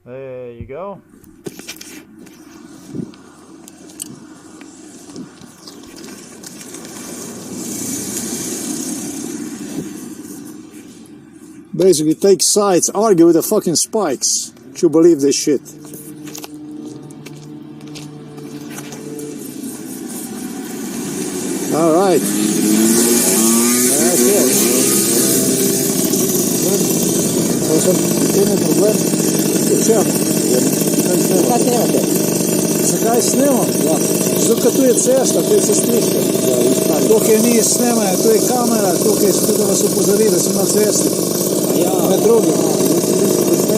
There you go. Basically take sides, argue with the fucking spikes to believe this shit. Alright. That's it. Problem? Čem? Kaj snimate? Zakaj snimam? Ja. Zato, ker tu je cesta, tu je cestišče. Tukaj ni snemanja, tu je kamera, tukaj so tudi vas upozorili, da sem na cesti. Med drugim.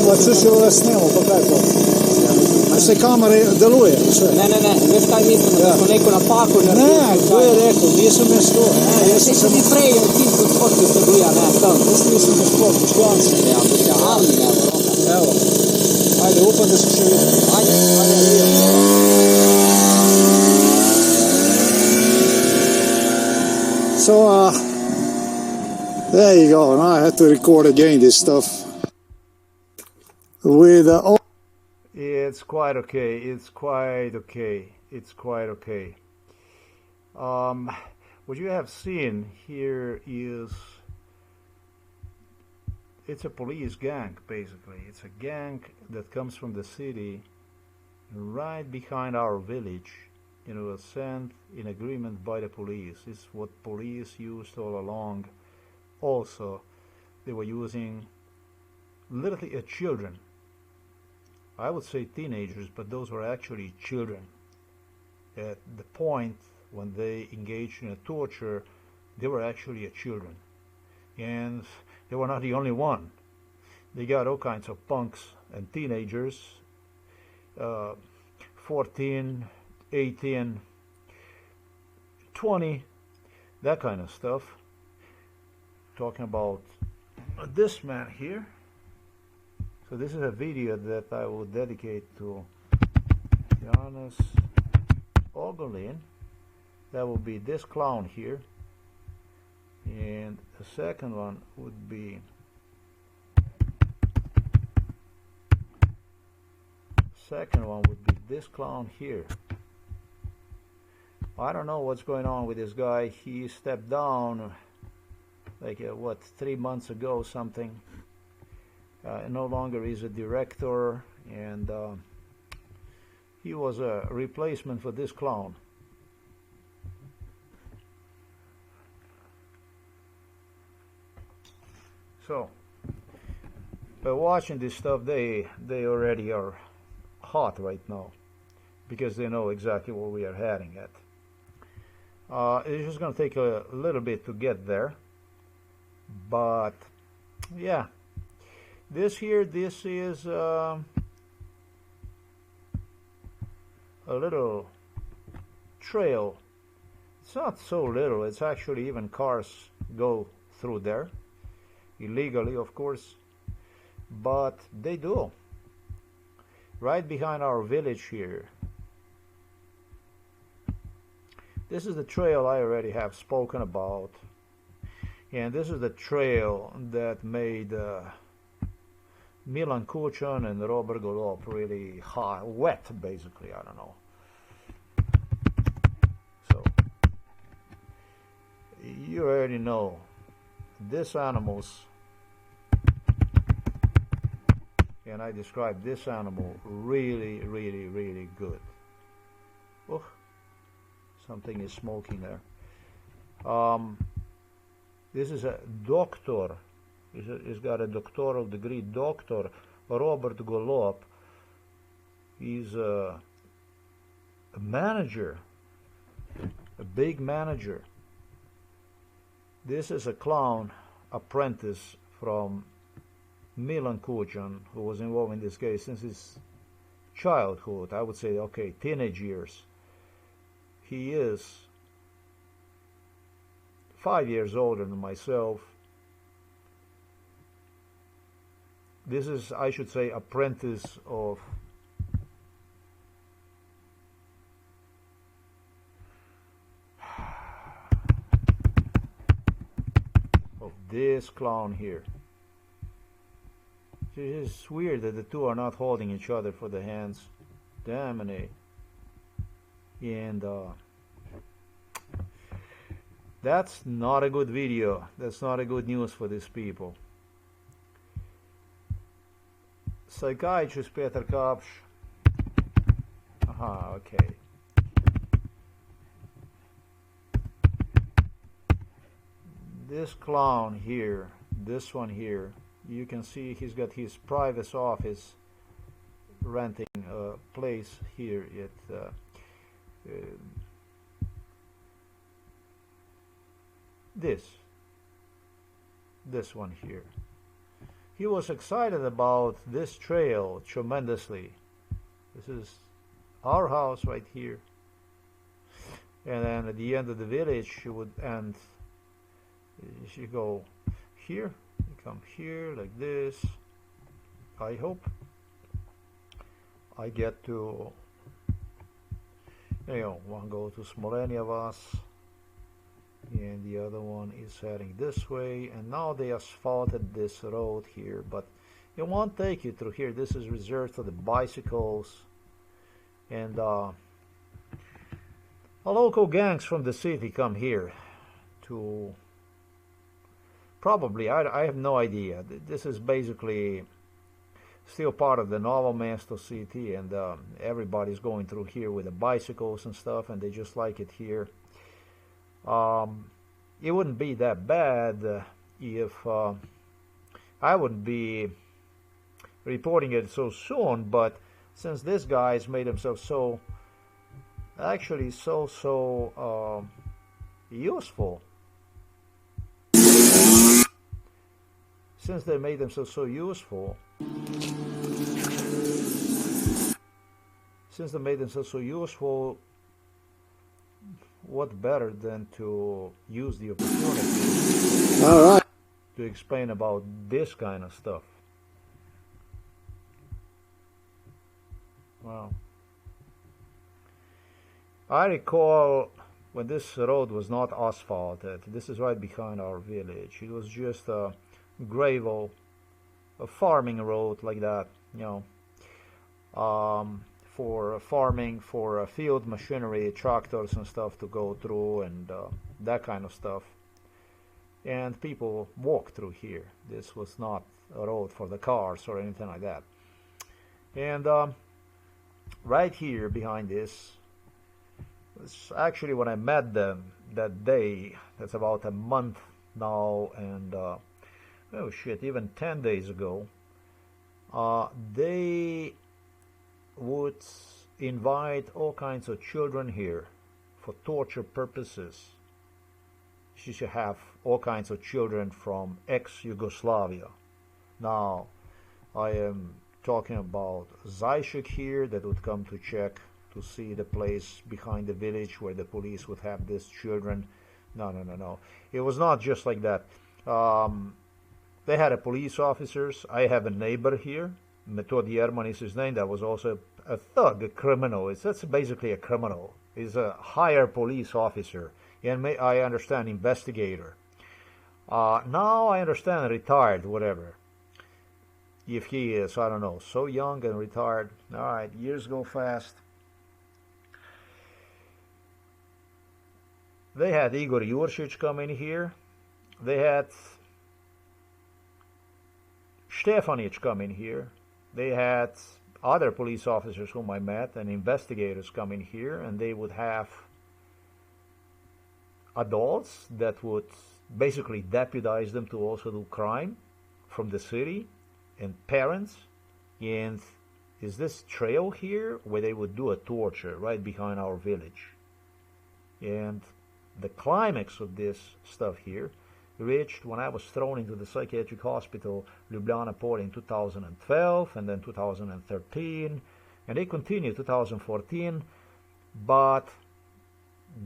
Pa če še vas snimam, pa kaj to? A vse kamere deluje? Ne, veš kaj mislim, da smo neko napako naredili? Ne, kdo je rekel, nisem mesto. Jaz sem mi prej, ti gospod, ki ste bili, ne, tam. Jaz nisem mesto, Boštjan sem. Ja, Boštjan, evo. Ajde, upam, da se še vidim. Ajde. So, there you go. Now I have to record again this stuff with It's quite okay. It's quite okay. It's quite okay. What you have seen here is it's a police gang, basically. It's a gang that comes from the city right behind our village. You know, sent in agreement by the police. It's what police used all along. Also, they were using literally children. I would say teenagers, but those were actually children. At the point when they engaged in a torture, they were actually children. And they were not the only one. They got all kinds of punks and teenagers, 14, 18, 20, that kind of stuff. Talking about this man here. So this is a video that I will dedicate to Janez Ogulin. That will be this clown here. And the second one would be this clown here. I don't know what's going on with this guy. He stepped down like 3 months ago something. No longer is a director, and he was a replacement for this clown. So by watching this stuff, they already are hot right now because they know exactly where we are heading at. It's just going to take a little bit to get there, but yeah. This is a little trail. It's not so little, it's actually even cars go through there, illegally of course, but they do. Right behind our village here. This is the trail I already have spoken about, and this is the trail that made Milan Kučan and Golob really hot, wet basically, I don't know. So, you already know, these animals, and I describe this animal really, really, really good. Oh, something is smoking there. This is a doctor. He's got a doctoral degree. Dr. Robert Golob. He's a manager, a big manager. This is a clown apprentice from Milan Kučan, who was involved in this case since his childhood, I would say, okay, teenage years. He is 5 years older than myself. This is, I should say, apprentice of this clown here. It's weird that the two are not holding each other for the hands. Damn it. And that's not a good video. That's not a good news for these people. Psychiatrist Petar Kapš. Aha, okay. This clown here, this one here, you can see he's got his private office renting a place here at this one here. He was excited about this trail tremendously. This is our house right here, and then at the end of the village you would end. You go here, you come here like this. I hope I get to, one go to Smolenia Vas, and the other one is heading this way. And now they asphalted this road here, but it won't take you through here. This is reserved for the bicycles and local gangs from the city come here to probably, I have no idea. This is basically still part of the Novo mesto city, and everybody's going through here with the bicycles and stuff, and they just like it here. It wouldn't be that bad if I wouldn't be reporting it so soon, but since this guy's made himself so useful, since they made themselves so useful, what better than to use the opportunity All right. to explain about this kind of stuff. Wow. I recall when this road was not asphalted. This is right behind our village. It was just a gravel, a farming road like that, for farming, for field machinery, tractors and stuff to go through, and that kind of stuff. And people walk through here. This was not a road for the cars or anything like that. And right here behind this, it's actually when I met them that day. That's about a month now, and oh shit, even 10 days ago, they would invite all kinds of children here for torture purposes. She should have all kinds of children from ex-Yugoslavia. Now, I am talking about Zajšek here that would come to check to see the place behind the village where the police would have these children. No. It was not just like that. They had a police officers. I have a neighbor here, Metod Yerman is his name, that was also a thug, a criminal. That's basically a criminal. He's a higher police officer, and I understand investigator. Now I understand retired, whatever. If he is, I don't know, so young and retired. All right, years go fast. They had Igor Juršič come in here. They had Stefanic come in here. They had other police officers whom I met and investigators come in here, and they would have adults that would basically deputize them to also do crime from the city, and parents. And is this trail here where they would do a torture right behind our village. And the climax of this stuff here reached when I was thrown into the psychiatric hospital Ljubljana Port in 2012 and then 2013, and they continued 2014. But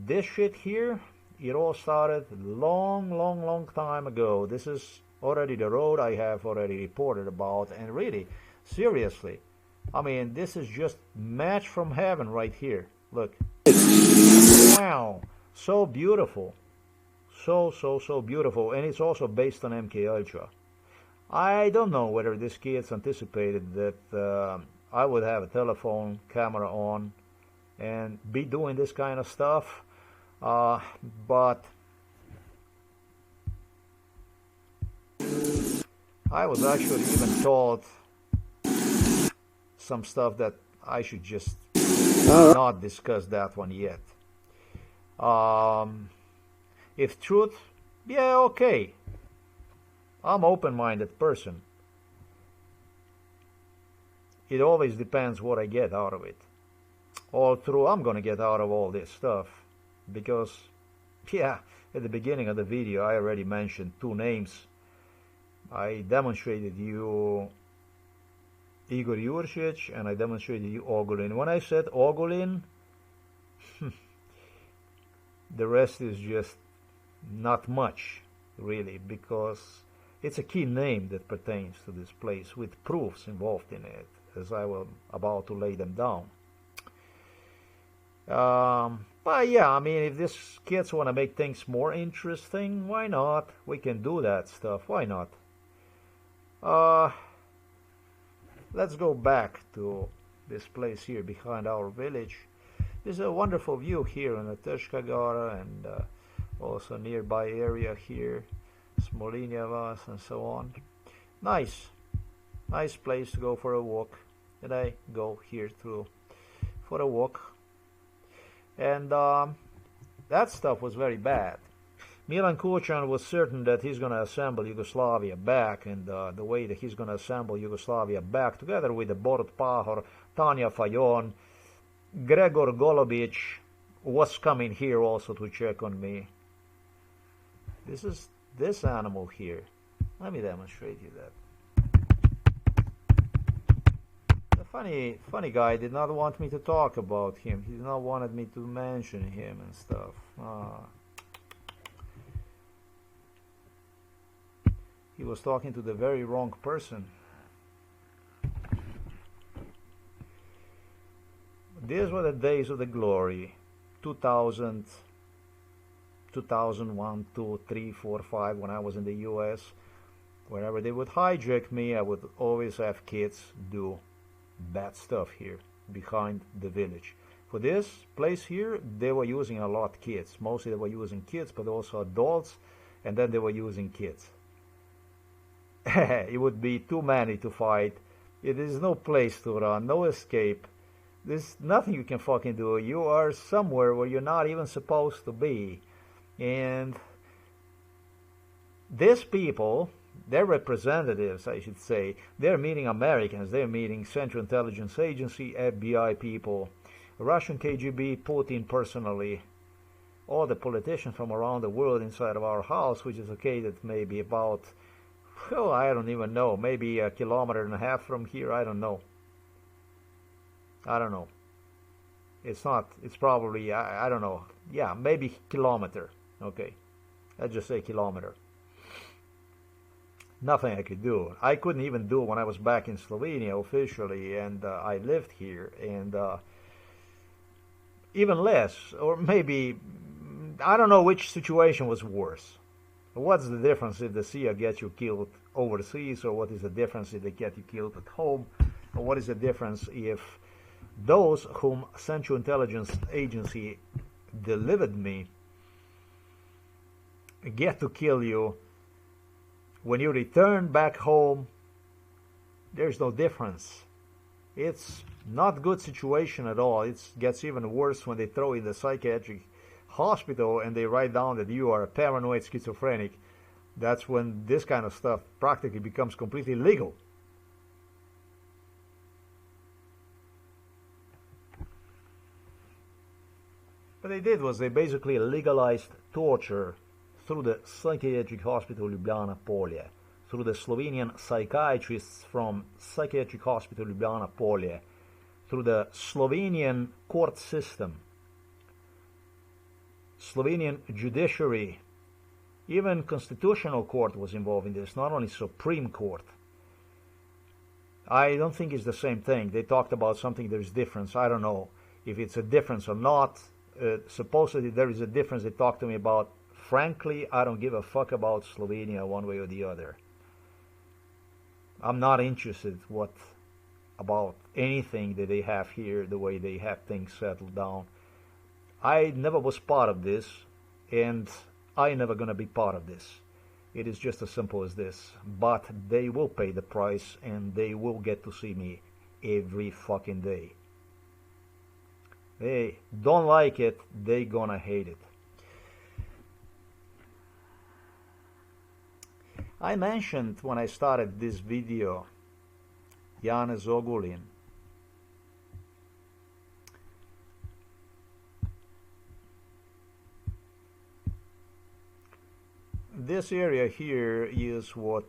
this shit here, it all started long time ago. This is already the road I have already reported about, and really, seriously, I mean, this is just match from heaven right here. Look. Wow. So beautiful. So beautiful. And it's also based on MK Ultra. I don't know whether these kids anticipated that I would have a telephone camera on and be doing this kind of stuff, but I was actually even taught some stuff that I should just not discuss that one yet. If truth, yeah, okay. I'm open-minded person. It always depends what I get out of it. All through, I'm gonna get out of all this stuff because, yeah, at the beginning of the video I already mentioned two names. I demonstrated you Igor Juršič and I demonstrated you Ogulin. When I said Ogulin, the rest is just not much, really, because it's a key name that pertains to this place with proofs involved in it, as I was about to lay them down. But yeah, I mean, if these kids want to make things more interesting, why not? We can do that stuff. Why not? Let's go back to this place here behind our village. There's a wonderful view here in the NATAŠA Gara and also nearby area here, Smolinjavac and so on. Nice place to go for a walk. And I go here for a walk. And that stuff was very bad. Milan Kučan was certain that he's going to assemble Yugoslavia back, and the way that he's going to assemble Yugoslavia back, together with the Borut Pahor, Tanja Fajon, Gregor Golobic was coming here also to check on me. This is this animal here. Let me demonstrate you that. The funny guy did not want me to talk about him. He did not wanted me to mention him and stuff. He was talking to the very wrong person. These were the days of the glory. 2000, 2001, 2, 3, 4, 5, when I was in the US. Whenever they would hijack me, I would always have kids do bad stuff here behind the village. For this place here, they were using a lot kids. Mostly they were using kids, but also adults, and then they were using kids. It would be too many to fight. It is no place to run, no escape. There's nothing you can fucking do. You are somewhere where you're not even supposed to be. And these people, their representatives, I should say, they're meeting Americans, they're meeting Central Intelligence Agency, FBI people, Russian KGB, Putin personally, all the politicians from around the world inside of our house, which is located maybe about, well, I don't even know, maybe 1.5 kilometers from here, I don't know. It's not, it's probably, I don't know, yeah, maybe kilometer, okay, let's just say kilometer. Nothing I could do. I couldn't even do it when I was back in Slovenia officially, and I lived here, and even less, or maybe, I don't know which situation was worse. What's the difference if the CIA gets you killed overseas, or what is the difference if they get you killed at home, or what is the difference if those whom Central Intelligence Agency delivered me get to kill you? When you return back home, there's no difference. It's not a good situation at all. It gets even worse when they throw you in the psychiatric hospital and they write down that you are a paranoid schizophrenic. That's when this kind of stuff practically becomes completely legal. What they did was they basically legalized torture through the Psychiatric Hospital Ljubljana Polje, through the Slovenian psychiatrists from Psychiatric Hospital Ljubljana Polje, through the Slovenian court system, Slovenian judiciary, even Constitutional Court was involved in this, not only Supreme Court. I don't think it's the same thing. They talked about something there's difference. I don't know if it's a difference or not. Supposedly there is a difference they talked to me about. Frankly, I don't give a fuck about Slovenia one way or the other. I'm not interested about anything that they have here, the way they have things settled down. I never was part of this, and I never gonna be part of this. It is just as simple as this. But they will pay the price, and they will get to see me every fucking day. They don't like it, they gonna hate it. I mentioned when I started this video Janez Ogulin. This area here is what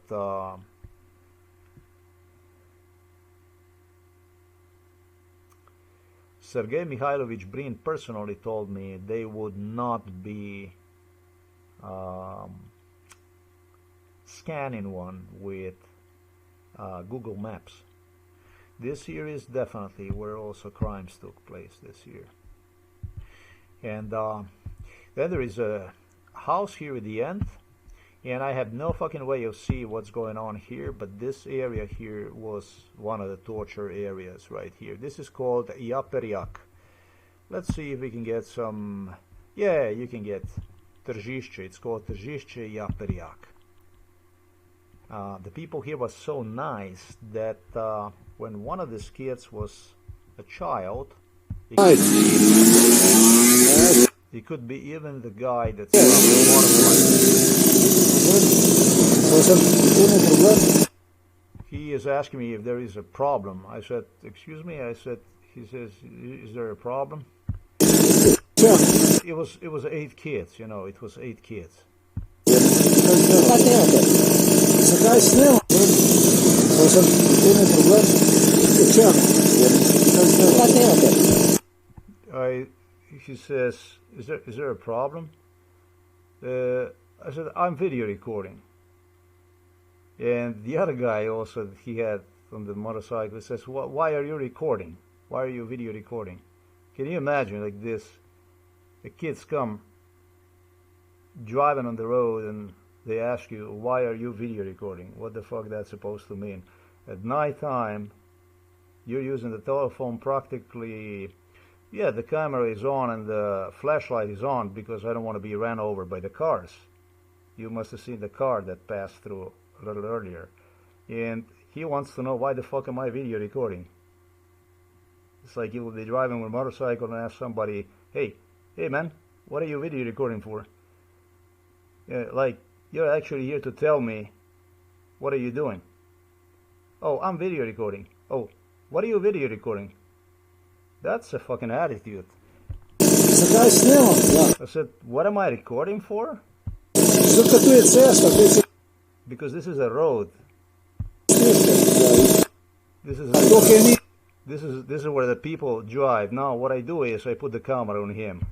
Sergei Mikhailovich Brin personally told me they would not be scanning one with Google Maps. This here is definitely where also crimes took place this year. And then there is a house here at the end, and I have no fucking way of seeing what's going on here, but this area here was one of the torture areas right here. This is called Yaperiak. Let's see if we can get some. Yeah, you can get Tržišće. It's called Tržišće Yaperiak. The people here were so nice that when one of these kids was a child, he could be even the guy that's he is asking me if there is a problem. I said, excuse me? I said, he says, is there a problem? It was 8 kids, you know, it was 8 kids. He says, is there a problem? I said, I'm video recording. And the other guy also, he had on the motorcycle, says, why are you recording? Why are you video recording? Can you imagine like this? The kids come driving on the road and they ask you, why are you video recording? What the fuck that's supposed to mean? At night time, you're using the telephone practically. Yeah, the camera is on and the flashlight is on because I don't want to be ran over by the cars. You must have seen the car that passed through a little earlier. And he wants to know, why the fuck am I video recording? It's like you will be driving with a motorcycle and ask somebody, hey man, what are you video recording for? Like, you're actually here to tell me, what are you doing? Oh, I'm video recording. Oh, what are you video recording? That's a fucking attitude. I said, what am I recording for? Because this is a road. This is where the people drive. Now what I do is I put the camera on him.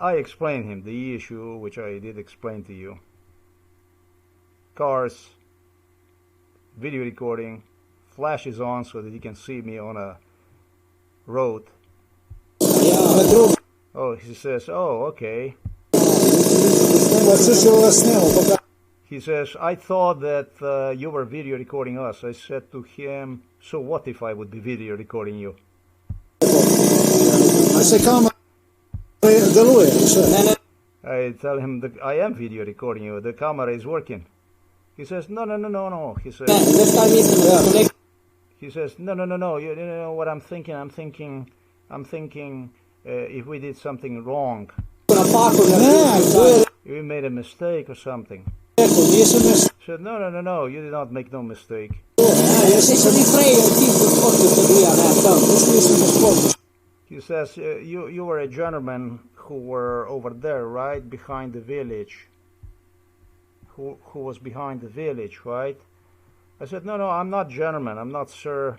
I explained him the issue, which I did explain to you. Cars, video recording, flash is on so that you can see me on a road. Oh, he says, oh, okay. He says, I thought that you were video recording us. I said to him, so what if I would be video recording you? I tell him that I am video recording you. The camera is working. He says, no. He says, no. You know what I'm thinking? I'm thinking if we did something wrong. We made a mistake or something. He said, no, you did not make no mistake. He says, you were a gentleman who were over there, right, behind the village. Who was behind the village, right? I said, no, I'm not gentleman, I'm not sir.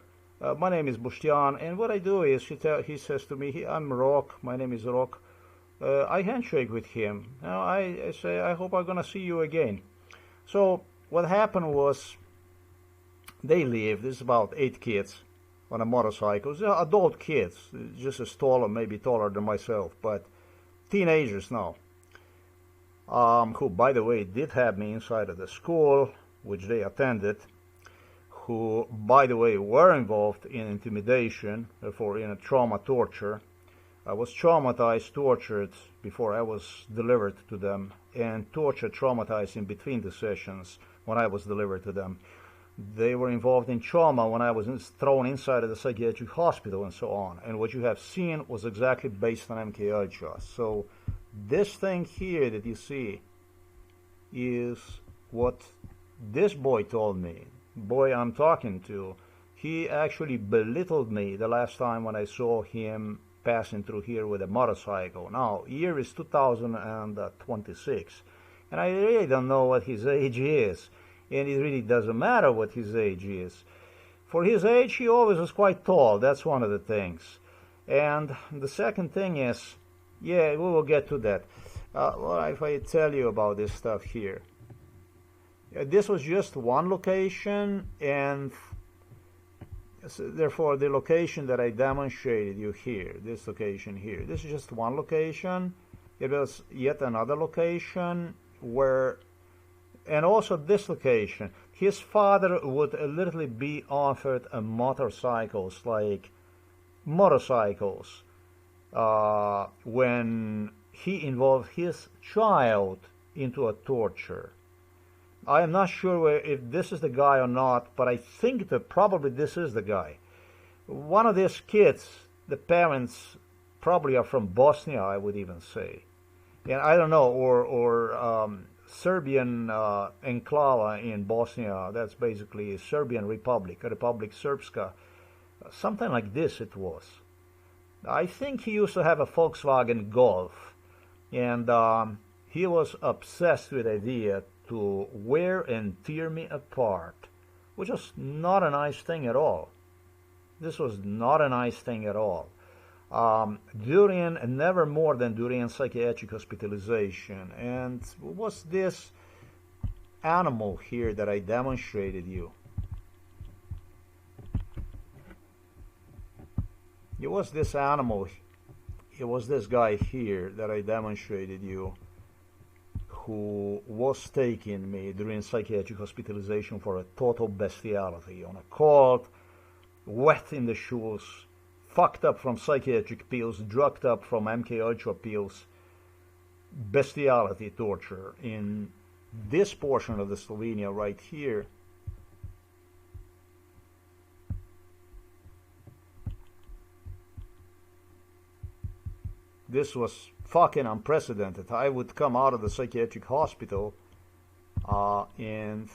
My name is Boštjan, and what I do is, he says to me, I'm Rok, my name is Rok. I handshake with him. Now I say, I hope I'm gonna see you again. So what happened was, they leave. This is about 8 kids. on a motorcycle. Adult kids, just as tall or maybe taller than myself, but teenagers now, who, by the way, did have me inside of the school, which they attended, who, by the way, were involved in intimidation, therefore in a trauma torture. I was traumatized, tortured before I was delivered to them, and tortured, traumatized in between the sessions when I was delivered to them. They were involved in trauma when I was thrown inside of the psychiatric hospital and so on. And what you have seen was exactly based on MK Ultra. So this thing here that you see is what this boy told me. Boy I'm talking to, he actually belittled me the last time when I saw him passing through here with a motorcycle. Now, year is 2026, and I really don't know what his age is, and it really doesn't matter what his age is. For his age, he always was quite tall. That's one of the things. And the second thing is, yeah, we will get to that. Well, if I tell you about this stuff here, this was just one location, and so therefore the location that I demonstrated you here, this location here, this is just one location. It was yet another location where, and also this location, his father would literally be offered a motorcycles, like motorcycles, when he involved his child into a torture. I am not sure if this is the guy or not, but I think that probably this is the guy. One of these kids, the parents probably are from Bosnia, I would even say. And I don't know, or Serbian enclave in Bosnia, that's basically a Serbian Republic, Republic Srpska. Something like this it was. I think he used to have a Volkswagen Golf, and he was obsessed with the idea to wear and tear me apart, which was not a nice thing at all. This was not a nice thing at all. During, and never more than during, psychiatric hospitalization. And was this animal here that I demonstrated you? It was this animal, it was this guy here that I demonstrated you, who was taking me during psychiatric hospitalization for a total bestiality, on a cold, wet in the shoes, fucked up from psychiatric pills, drugged up from MK Ultra pills, bestiality torture in this portion of the Slovenia right here. This was fucking unprecedented. I would come out of the psychiatric hospital and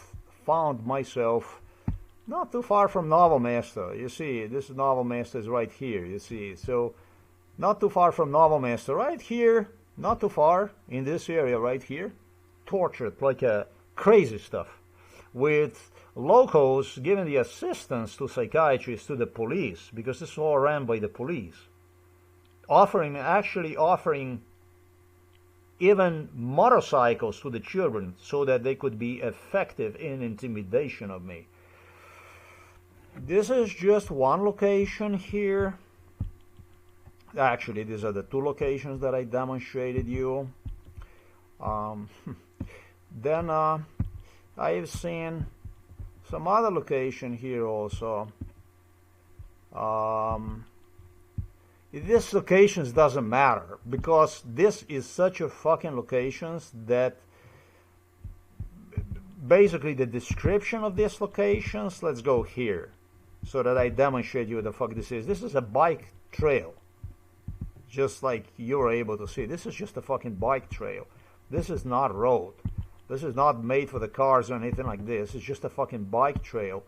found myself not too far from Novo Mesto. You see, this Novo Mesto is right here, you see. So, not too far from Novo Mesto, right here, not too far, in this area right here, tortured like a crazy stuff, with locals giving the assistance to psychiatrists, to the police, because this is all ran by the police. Actually offering even motorcycles to the children so that they could be effective in intimidation of me. This is just one location here. Actually, these are the two locations that I demonstrated you. Then I've seen some other location here also. This locations doesn't matter, because this is such a fucking locations that basically the description of these locations, let's go here so that I demonstrate you what the fuck this is. This is a bike trail, just like you're able to see. This is just a fucking bike trail. This is not road. This is not made for the cars or anything like this. It's just a fucking bike trail.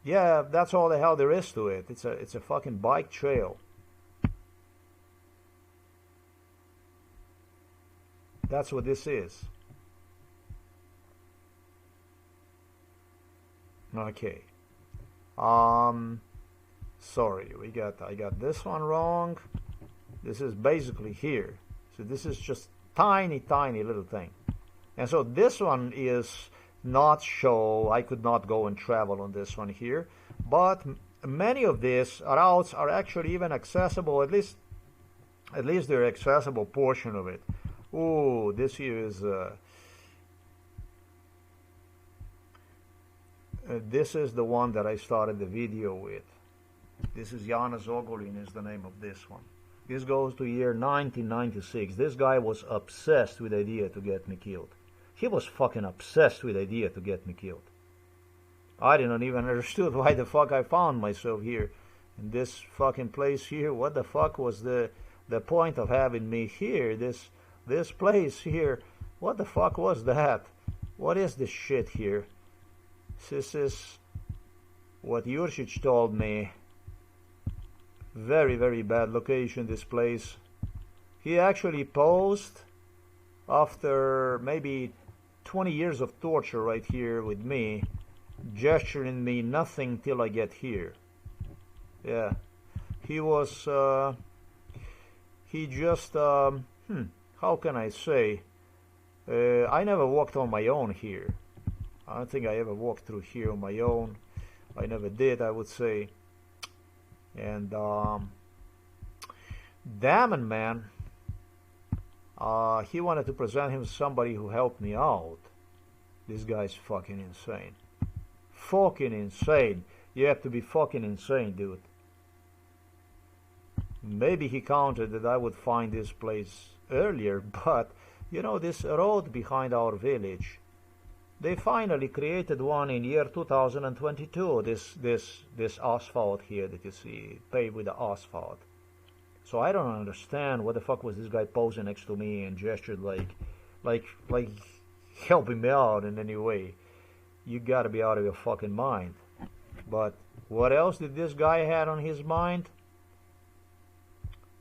Yeah, that's all the hell there is to it. It's a fucking bike trail. That's what this is. Okay. Sorry, I got this one wrong. This is basically here. So this is just tiny little thing. And so this one is not show. I could not go and travel on this one here. But many of these routes are actually even accessible, at least they're accessible portion of it. Oh, this here is this is the one that I started the video with. This is Janez Ogulin is the name of this one. This goes to year 1996. This guy was obsessed with the idea to get me killed. He was fucking obsessed with the idea to get me killed. I didn't even understood why the fuck I found myself here in this fucking place here. What the fuck was the point of having me here? This place here. What the fuck was that? What is this shit here? This is what Juršič told me. Very, very bad location, this place. He actually posed after maybe 20 years of torture right here with me, gesturing me nothing till I get here. Yeah. He was, he just, how can I say? I never walked on my own here. I don't think I ever walked through here on my own. I never did, I would say. And damn it, man, he wanted to present him as somebody who helped me out. This guy's fucking insane. Fucking insane. You have to be fucking insane, dude. Maybe he counted that I would find this place earlier, but you know, this road behind our village, they finally created one in year 2022, this asphalt here that you see, paved with the asphalt. So I don't understand what the fuck was this guy posing next to me and gestured like helping me out in any way. You gotta be out of your fucking mind. But what else did this guy had on his mind?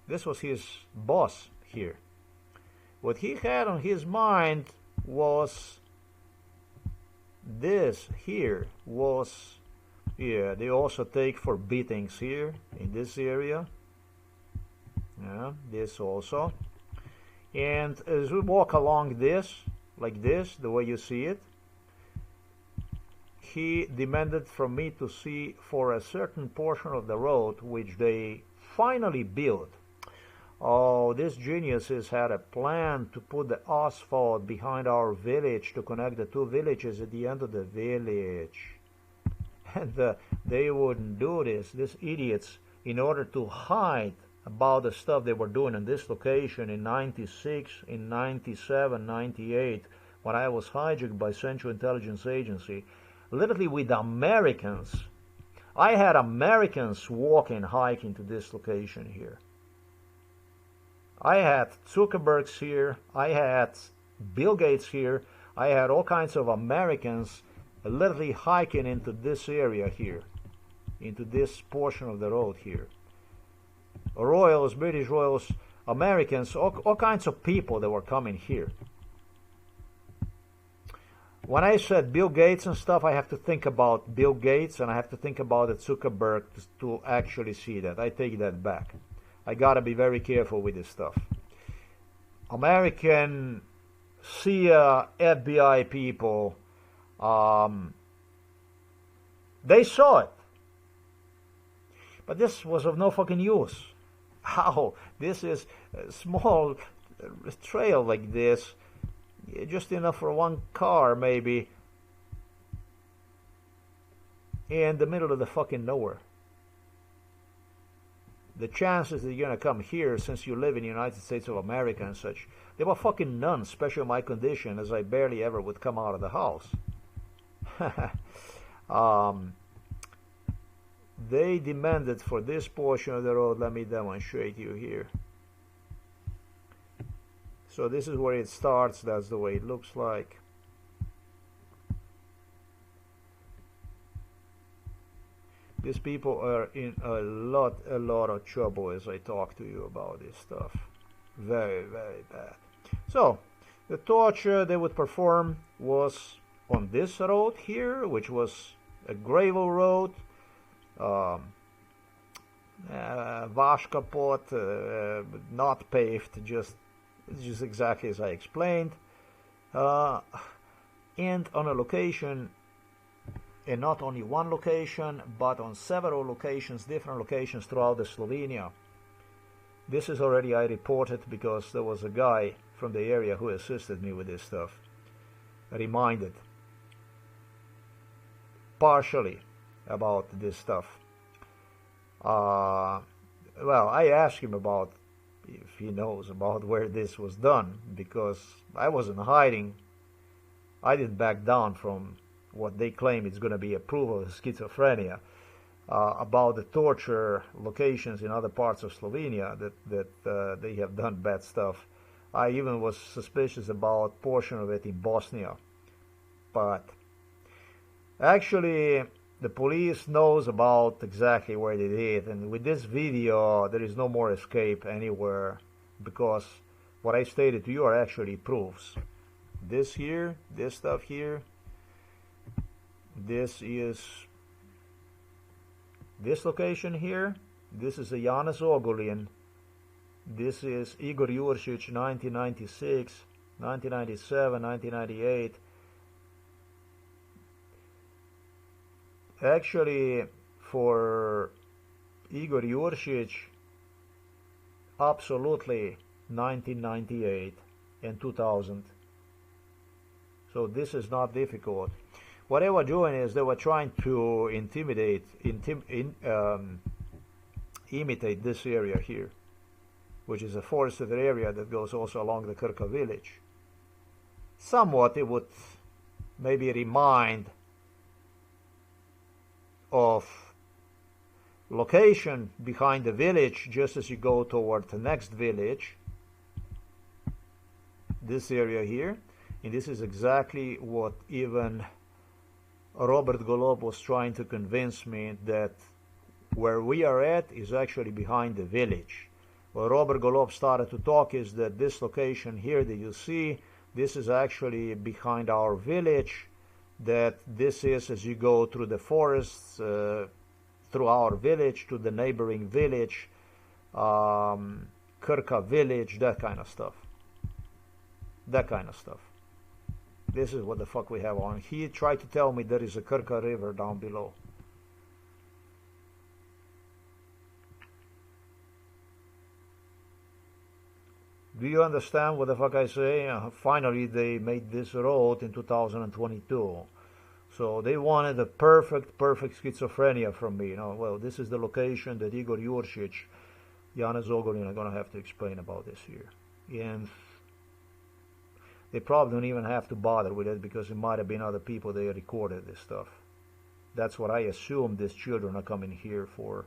This was his boss here. What he had on his mind was this here was, yeah, they also take for beatings here in this area. Yeah, this also. And as we walk along this, like this, the way you see it, he demanded from me to see for a certain portion of the road which they finally built. Oh, these geniuses had a plan to put the asphalt behind our village to connect the two villages at the end of the village. And they wouldn't do this, these idiots, in order to hide about the stuff they were doing in this location in 96, in 97, 98, when I was hijacked by Central Intelligence Agency, literally with Americans. I had Americans walking, hiking to this location here. I had Zuckerbergs here, I had Bill Gates here, I had all kinds of Americans literally hiking into this area here, into this portion of the road here. Royals, British Royals, Americans, all kinds of people that were coming here. When I said Bill Gates and stuff, I have to think about Bill Gates and I have to think about the Zuckerberg to actually see that. I take that back. I gotta be very careful with this stuff. American CIA, FBI people, they saw it. But this was of no fucking use. How? This is a small trail like this, just enough for one car maybe, in the middle of the fucking nowhere. The chances that you're gonna come here, since you live in the United States of America and such, they were fucking none, especially in my condition, as I barely ever would come out of the house. They demanded for this portion of the road, let me demonstrate you here. So this is where it starts, that's the way it looks like. These people are in a lot of trouble as I talk to you about this stuff. Very, very bad. So, the torture they would perform was on this road here, which was a gravel road. Vashkapot, not paved, just exactly as I explained. And on a location and not only one location, but on several locations, different locations throughout the Slovenia. This is already I reported because there was a guy from the area who assisted me with this stuff, reminded partially about this stuff. Well, I asked him about if he knows about where this was done, because I wasn't hiding. I didn't back down from what they claim is going to be a proof of schizophrenia, about the torture locations in other parts of Slovenia that they have done bad stuff. I even was suspicious about a portion of it in Bosnia. But actually, the police knows about exactly where they did, and with this video there is no more escape anywhere, because what I stated to you are actually proofs. This here, this stuff here, this is this location here, this is a Janez Ogulin, this is Igor Juršič, 1996, 1997, 1998. Actually, for Igor Juršič, absolutely 1998 and 2000. So this is not difficult. What they were doing is they were trying to imitate this area here, which is a forested area that goes also along the Krka village. Somewhat it would maybe remind of location behind the village just as you go toward the next village, this area here. And this is exactly what even Robert Golob was trying to convince me, that where we are at is actually behind the village. What Robert Golob started to talk is that this location here that you see, this is actually behind our village, that this is as you go through the forests, through our village to the neighboring village, Krka village, that kind of stuff. That kind of stuff. This is what the fuck we have on. He tried to tell me there is a Krka river down below. Do you understand what the fuck I say? Finally, they made this road in 2022. So they wanted a perfect schizophrenia from me. You know, well, this is the location that Igor Juršič, Janez Ogulin are going to have to explain about this here. And they probably don't even have to bother with it, because it might have been other people that recorded this stuff. That's what I assume these children are coming here for,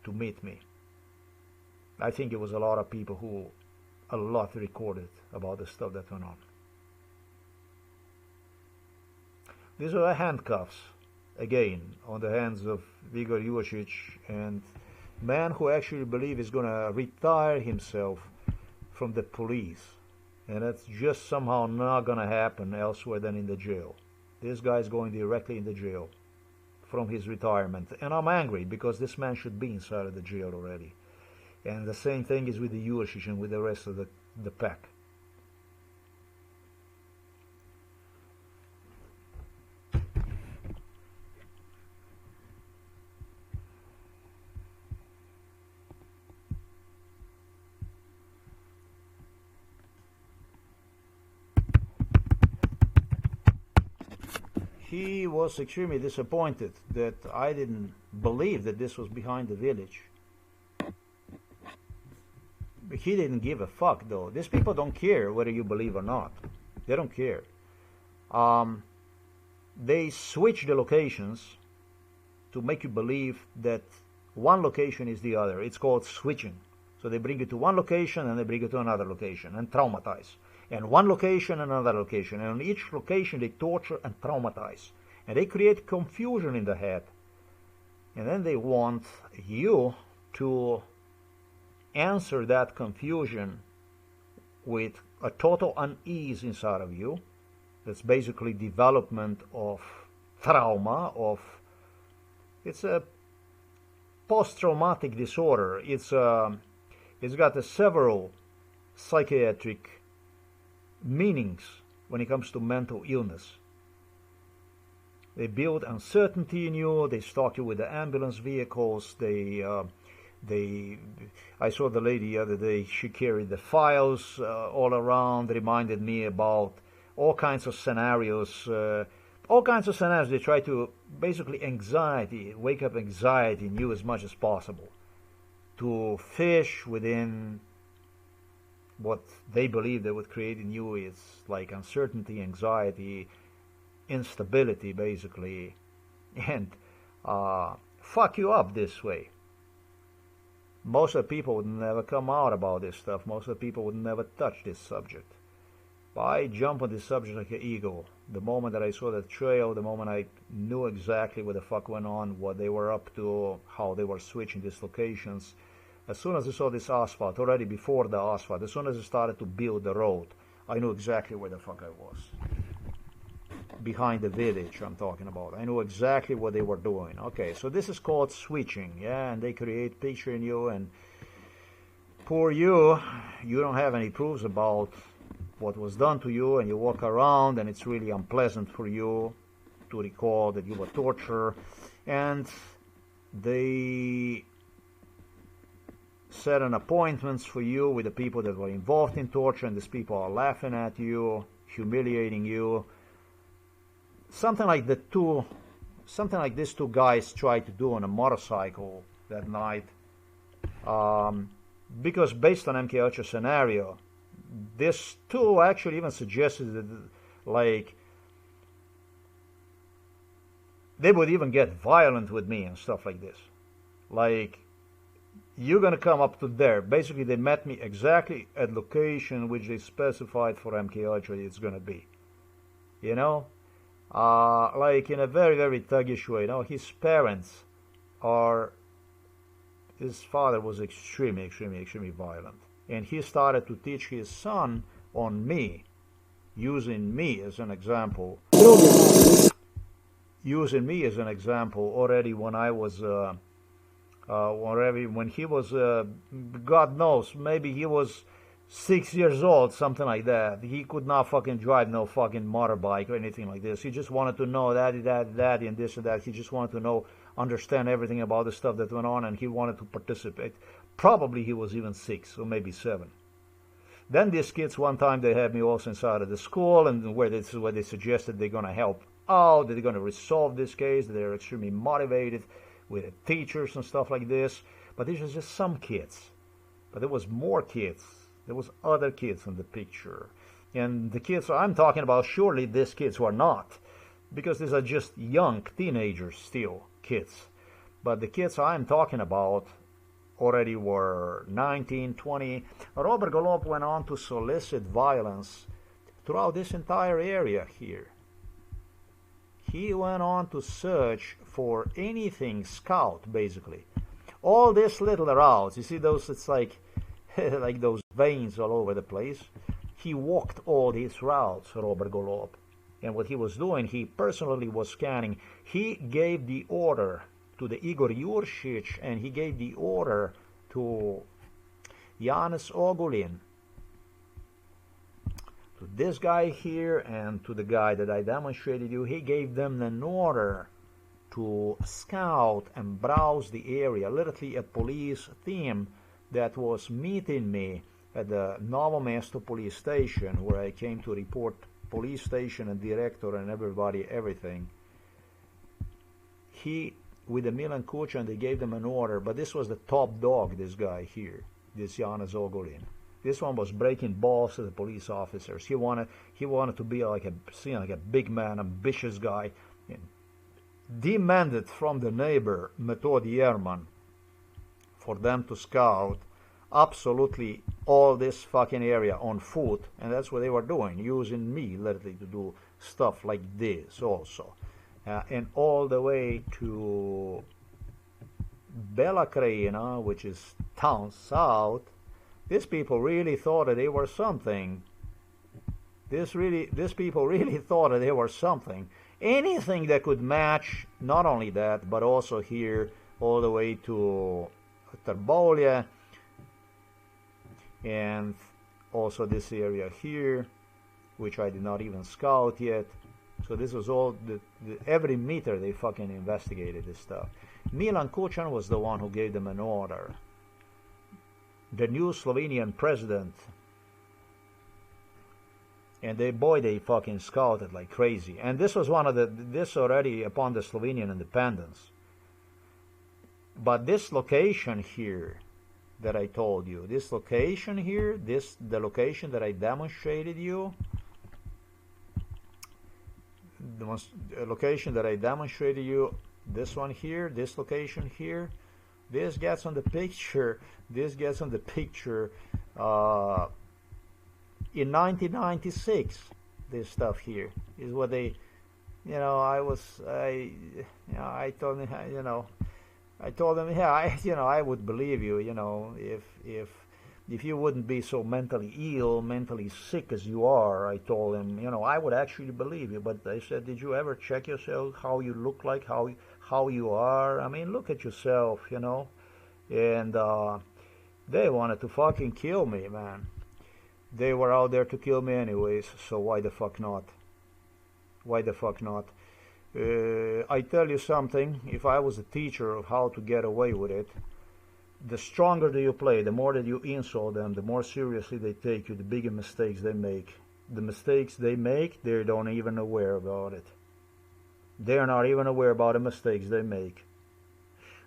to meet me. I think it was a lot of people who a lot recorded about the stuff that went on. These are handcuffs, again, on the hands of Igor Juršič, and man who actually believe is going to retire himself from the police. And that's just somehow not going to happen elsewhere than in the jail. This guy's going directly in the jail from his retirement. And I'm angry, because this man should be inside of the jail already. And the same thing is with the Juršič and with the rest of the pack. He was extremely disappointed that I didn't believe that this was behind the village. He didn't give a fuck, though. These people don't care whether you believe or not. They don't care. They switch the locations to make you believe that one location is the other. It's called switching. So they bring you to one location and they bring you to another location and traumatize. And one location and another location. And on each location they torture and traumatize. And they create confusion in the head. And then they want you to answer that confusion with a total unease inside of you. That's basically development of trauma, it's a post-traumatic disorder. It's got several psychiatric meanings when it comes to mental illness. They build uncertainty in you. They stalk you with the ambulance vehicles. I saw the lady the other day. She carried the files all around. Reminded me about all kinds of scenarios. They try to basically wake up anxiety in you as much as possible, to fish within what they believe they would create in you. Is like uncertainty, anxiety, instability, basically, and fuck you up this way. Most of the people would never come out about this stuff. Most of the people would never touch this subject. But I jump on this subject like an eagle. The moment that I saw the trail, the moment I knew exactly what the fuck went on, what they were up to, how they were switching these locations, as soon as I saw this asphalt, already before the asphalt, as soon as I started to build the road, I knew exactly where the fuck I was. Behind the village I'm talking about. I knew exactly what they were doing. Okay, so this is called switching, yeah, and they create picture in you, and poor you don't have any proofs about what was done to you, and you walk around and it's really unpleasant for you to recall that you were tortured, and they set an appointments for you with the people that were involved in torture, and these people are laughing at you, humiliating you. Something like these two guys tried to do on a motorcycle that night, because based on MKUltra's scenario, this two actually even suggested that, like, they would even get violent with me and stuff like this. Like, you're gonna come up to there. Basically, they met me exactly at location which they specified for MKUltra it's gonna be. You know? Like in a very, very thuggish way. You know, his parents his father was extremely, extremely, extremely violent. And he started to teach his son on me, using me as an example. Already when I was, when he was, God knows, maybe he was 6 years old, something like that. He could not fucking drive no fucking motorbike or anything like this. He just wanted to know that, and this and that. He just wanted to understand everything about the stuff that went on, and he wanted to participate. Probably he was even 6 or maybe 7. Then these kids, one time they had me also inside of the school, and where they suggested they're going to help out, that they're going to resolve this case, that they're extremely motivated with the teachers and stuff like this. But these are just some kids. But there was more kids. There was other kids in the picture. And the kids I'm talking about, surely these kids were not, because these are just young teenagers still, kids. But the kids I'm talking about already were 19, 20. Robert Golob went on to solicit violence throughout this entire area here. He went on to search for anything, scout basically. All these little routes, you see those, it's like like those veins all over the place. He walked all these routes, Robert Golob. And what he was doing, he personally was scanning. He gave the order to the Igor Juršič, and he gave the order to Janez Ogulin, to this guy here and to the guy that I demonstrated you. He gave them an order to scout and browse the area. Literally a police team that was meeting me at the Novo Mesto police station, where I came to report police station and director and everybody, everything. With the Milan Kučan, they gave them an order, but this was the top dog, this guy here, this Janez Ogulin. This one was breaking balls to the police officers. He wanted to be like a big man, ambitious guy, and demanded from the neighbor Metod Yerman for them to scout absolutely all this fucking area on foot, and that's what they were doing, using me literally to do stuff like this also. And all the way to Bela Krajina, which is down south. These people really thought that they were something. These people really thought that they were something. Anything that could match, not only that, but also here, all the way to Terbolia, and also this area here, which I did not even scout yet. So this was all, every meter they fucking investigated this stuff. Milan Kučan was the one who gave them an order. The new Slovenian president. And they fucking scouted like crazy. And this was this already upon the Slovenian independence. But this location here that I told you, this location here, the location that I demonstrated you, location that I demonstrated you, this one here, this location here, this gets on the picture, in 1996, this stuff here is what they, I told them, yeah, I would believe you, if you wouldn't be so mentally ill, mentally sick as you are, I told him, I would actually believe you. But I said, did you ever check yourself, how you look like, how you are? I mean, look at yourself, and they wanted to fucking kill me, man. They were out there to kill me anyways, so why the fuck not? Why the fuck not? I tell you something, if I was a teacher of how to get away with it, the stronger that you play, the more that you insult them, the more seriously they take you, the bigger mistakes they make. The mistakes they make, they don't even aware about it. They're not even aware about the mistakes they make.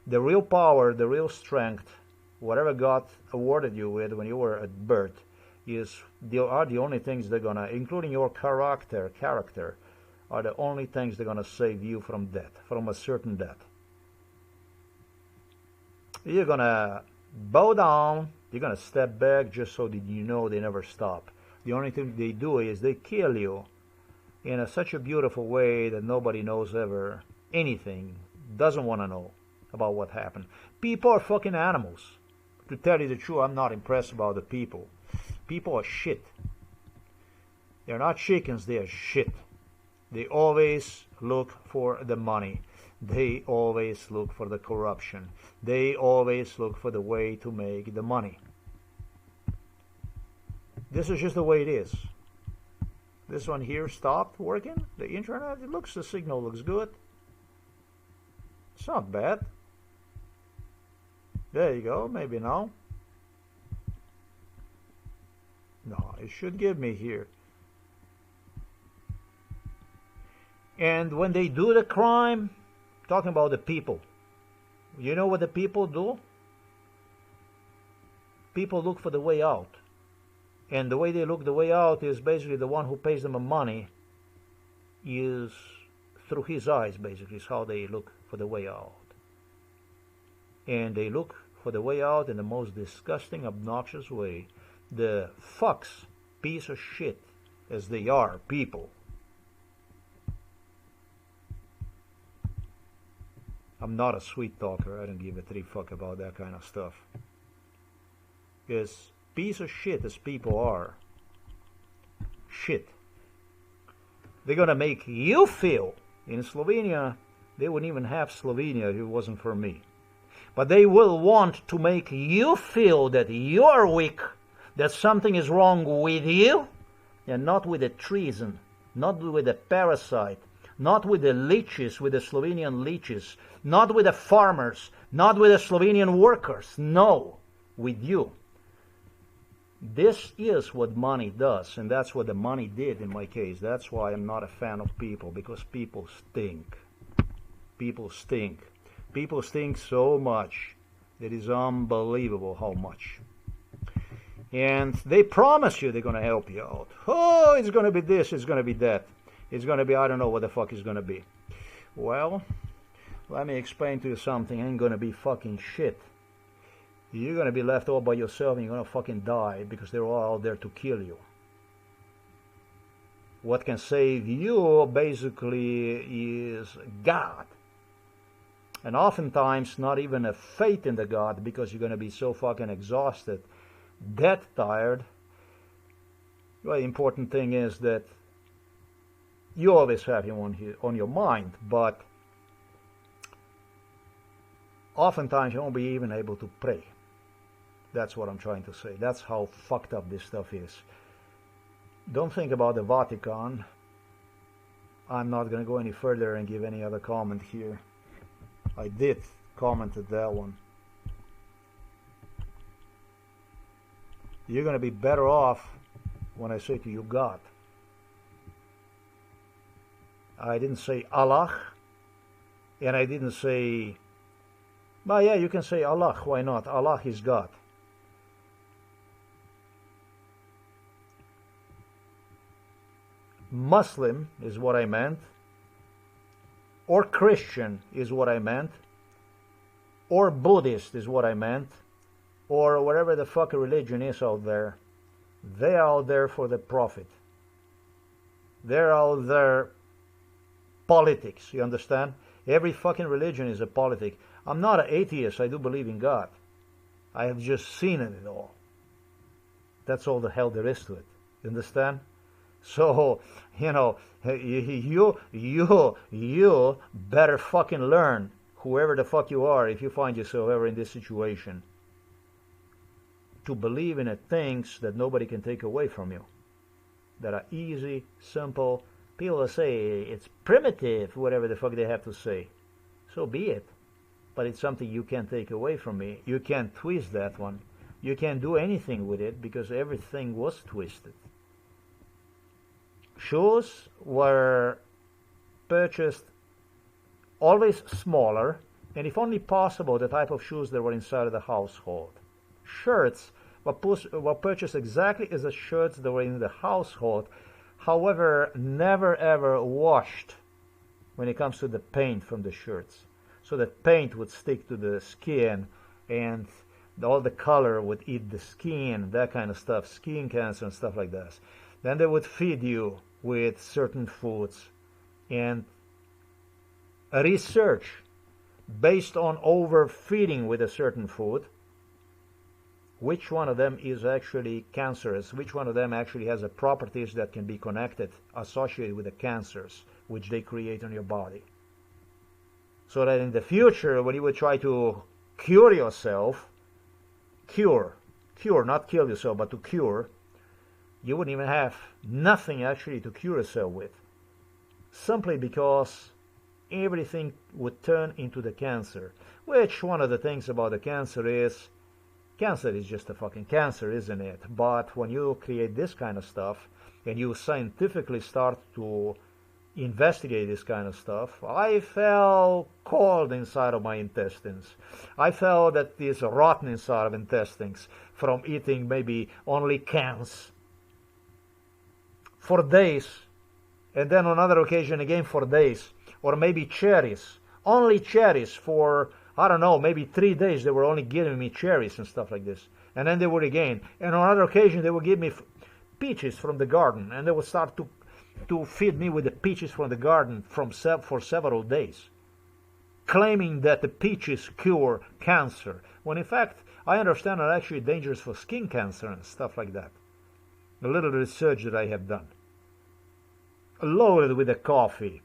The real power, the real strength, whatever God awarded you with when you were at birth, are the only things they're gonna, including your character, are the only things they're gonna save you from death, from a certain death. You're gonna bow down, you're gonna step back just so that you know they never stop. The only thing they do is they kill you in such a beautiful way that nobody knows ever anything, doesn't want to know about what happened. People are fucking animals. To tell you the truth, I'm not impressed about the people. People are shit. They're not chickens, they are shit. They always look for the money. They always look for the corruption. They always look for the way to make the money. This is just the way it is. This one here stopped working. The internet, the signal looks good. It's not bad. There you go, maybe now. No, it should give me here. And when they do the crime, talking about the people, you know what the people do? People look for the way out. And the way they look the way out is basically the one who pays them the money is through his eyes, basically, is how they look for the way out. And they look for the way out in the most disgusting, obnoxious way. The fucks, piece of shit, as they are, people. I'm not a sweet talker. I don't give a three fuck about that kind of stuff. Because piece of shit as people are, shit, they're gonna make you feel. In Slovenia, they wouldn't even have Slovenia if it wasn't for me. But they will want to make you feel that you're weak, that something is wrong with you, and not with the treason, not with the parasite, not with the leeches, with the Slovenian leeches, not with the farmers, not with the Slovenian workers, no, with you. This is what money does, and that's what the money did in my case. That's why I'm not a fan of people, because people stink. People stink. People stink so much. It is unbelievable how much. And they promise you they're going to help you out. Oh, it's going to be this, it's going to be that. It's going to be, I don't know what the fuck it's going to be. Well, let me explain to you something. Ain't going to be fucking shit. You're going to be left all by yourself and you're going to fucking die because they're all out there to kill you. What can save you basically is God. And oftentimes not even a faith in the God, because you're going to be so fucking exhausted, dead tired. Well, the important thing is that you always have him on your mind, but oftentimes you won't be even able to pray. That's what I'm trying to say. That's how fucked up this stuff is. Don't think about the Vatican. I'm not going to go any further and give any other comment here. I did comment at that one. You're going to be better off when I say to you God. I didn't say Allah, and I didn't say, well, yeah, you can say Allah, why not? Allah is God. Muslim is what I meant, or Christian is what I meant, or Buddhist is what I meant, or whatever the fuck a religion is out there. They are out there for the profit. They're out there politics, you understand? Every fucking religion is a politic. I'm not an atheist, I do believe in God. I have just seen it all. That's all the hell there is to it. You understand? So, you know, you better fucking learn, whoever the fuck you are, if you find yourself ever in this situation, to believe in the things that nobody can take away from you, that are easy, simple. People say it's primitive, whatever the fuck they have to say. So be it. But it's something you can't take away from me. You can't twist that one. You can't do anything with it because everything was twisted. Shoes were purchased always smaller, and if only possible, the type of shoes that were inside of the household. Shirts were purchased exactly as the shirts that were in the household, however, never ever washed when it comes to the paint from the shirts. So that paint would stick to the skin, and all the color would eat the skin, that kind of stuff, skin cancer and stuff like that. Then they would feed you with certain foods, and a research based on overfeeding with a certain food, which one of them is actually cancerous, which one of them actually has the properties that can be connected, associated with the cancers which they create on your body. So that in the future, when you would try to cure yourself, cure, not kill yourself, but to cure, you wouldn't even have nothing actually to cure yourself with. Simply because everything would turn into the cancer. Which one of the things about the cancer is just a fucking cancer, isn't it? But when you create this kind of stuff, and you scientifically start to investigate this kind of stuff, I felt cold inside of my intestines. I felt that it's rotten inside of intestines from eating maybe only cans for days, and then on another occasion again for days, or maybe cherries, only cherries for, I don't know, maybe 3 days they were only giving me cherries and stuff like this, and then they would again, and on another occasion they would give me peaches from the garden, and they would start to feed me with the peaches from the garden for several days, claiming that the peaches cure cancer, when in fact I understand are actually dangerous for skin cancer and stuff like that. A little research that I have done. Loaded with the coffee.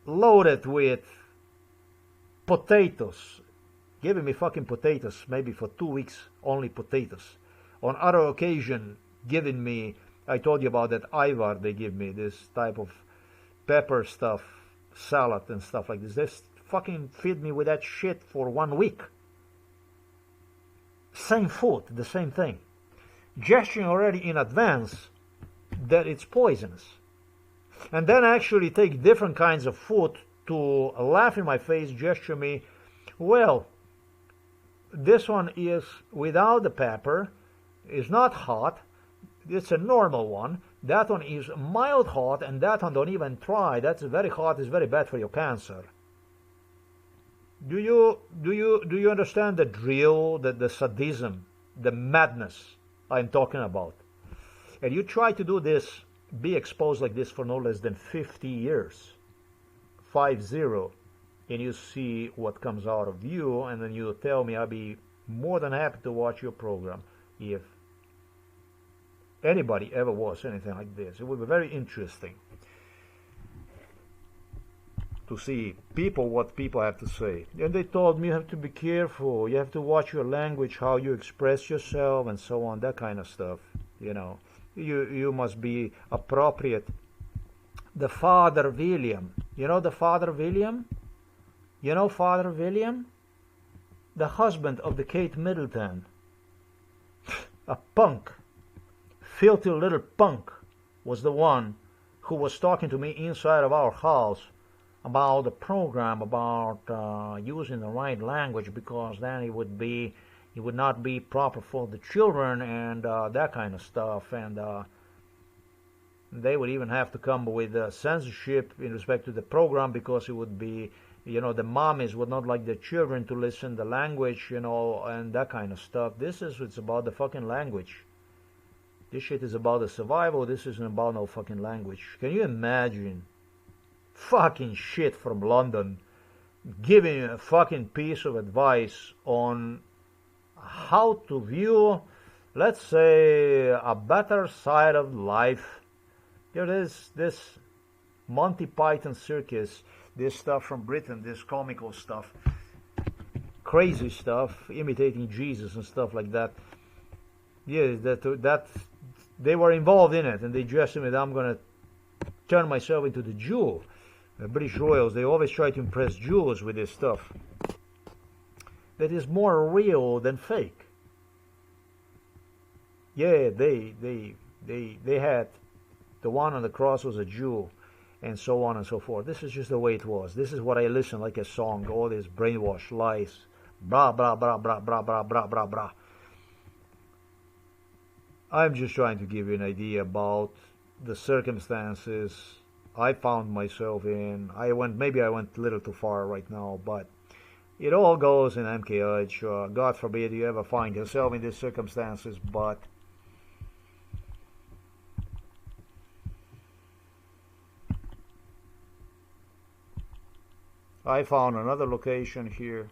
Loaded with potatoes. Giving me fucking potatoes, maybe for 2 weeks, only potatoes. On other occasion, giving me, I told you about that Ivar they give me, this type of pepper stuff, salad and stuff like this. They fucking feed me with that shit for 1 week. Same food, the same thing. Gesturing already in advance that it's poisonous. And then actually take different kinds of food to laugh in my face, gesture me, well, this one is without the pepper, is not hot, it's a normal one, that one is mild hot, and that one don't even try, that's very hot, it's very bad for your cancer. Do you understand the drill, the sadism, the madness I'm talking about? And you try to do this, be exposed like this for no less than 50 years, 50, and you see what comes out of you, and then you tell me, I'll be more than happy to watch your program if anybody ever was anything like this. It would be very interesting to see what people have to say. And they told me you have to be careful, you have to watch your language, how you express yourself and so on, that kind of stuff. you know. You must be appropriate. The Father William, you know the Father William? You know Father William? The husband of the Kate Middleton. A punk, filthy little punk, was the one who was talking to me inside of our house about the program, about using the right language, because then it would not be proper for the children, and that kind of stuff, and they would even have to come with censorship in respect to the program, because it would be, you know, the mommies would not like their children to listen the language, you know, and that kind of stuff. It's about the fucking language. This shit is about the survival. This isn't about no fucking language. Can you imagine fucking shit from London giving you a fucking piece of advice on how to view, let's say, a better side of life? There is this Monty Python circus, this stuff from Britain, this comical stuff, crazy stuff, imitating Jesus and stuff like that. Yeah, that they were involved in it, and they just said, I'm going to turn myself into the Jew. The British royals, they always try to impress Jews with this stuff that is more real than fake. Yeah, they had, the one on the cross was a Jew, and so on and so forth. This is just the way it was. This is what I listen like a song, all these brainwashed lies, blah, blah, blah, blah, blah, blah, blah, blah, blah. I'm just trying to give you an idea about the circumstances I found myself in. Maybe I went a little too far right now, but it all goes in MKH. God forbid you ever find yourself in these circumstances, but I found another location here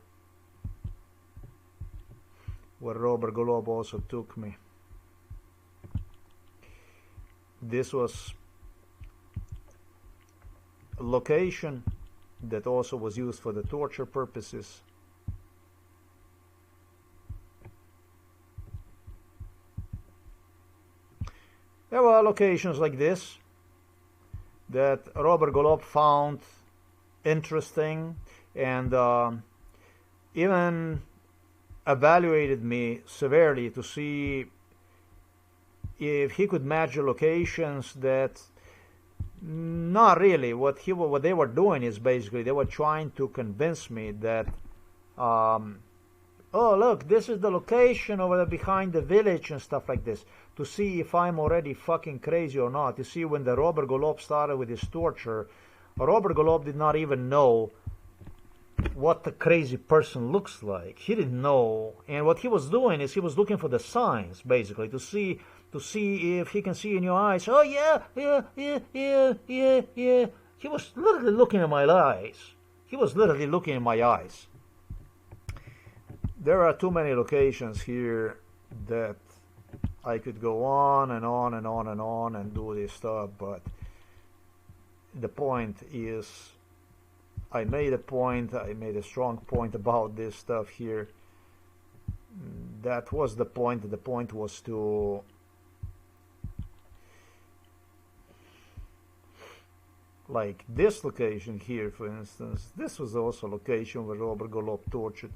where Robert Golob also took me. This was a location that also was used for the torture purposes. There were locations like this that Robert Golob found interesting, and even evaluated me severely to see if he could match the locations that, not really. What they were doing is basically they were trying to convince me that, oh look, this is the location over there behind the village and stuff like this, to see if I'm already fucking crazy or not. You see, when the Robert Golob started with his torture, Robert Golob did not even know what the crazy person looks like. He didn't know, and what he was doing is he was looking for the signs, basically, to see if he can see in your eyes. Oh yeah. He was literally looking in my eyes. There are too many locations here that I could go on and on and on and on and do this stuff, but the point is, I made a strong point about this stuff here. That was the point. The point was to like this location here, for instance. This was also a location where Robert Golob tortured.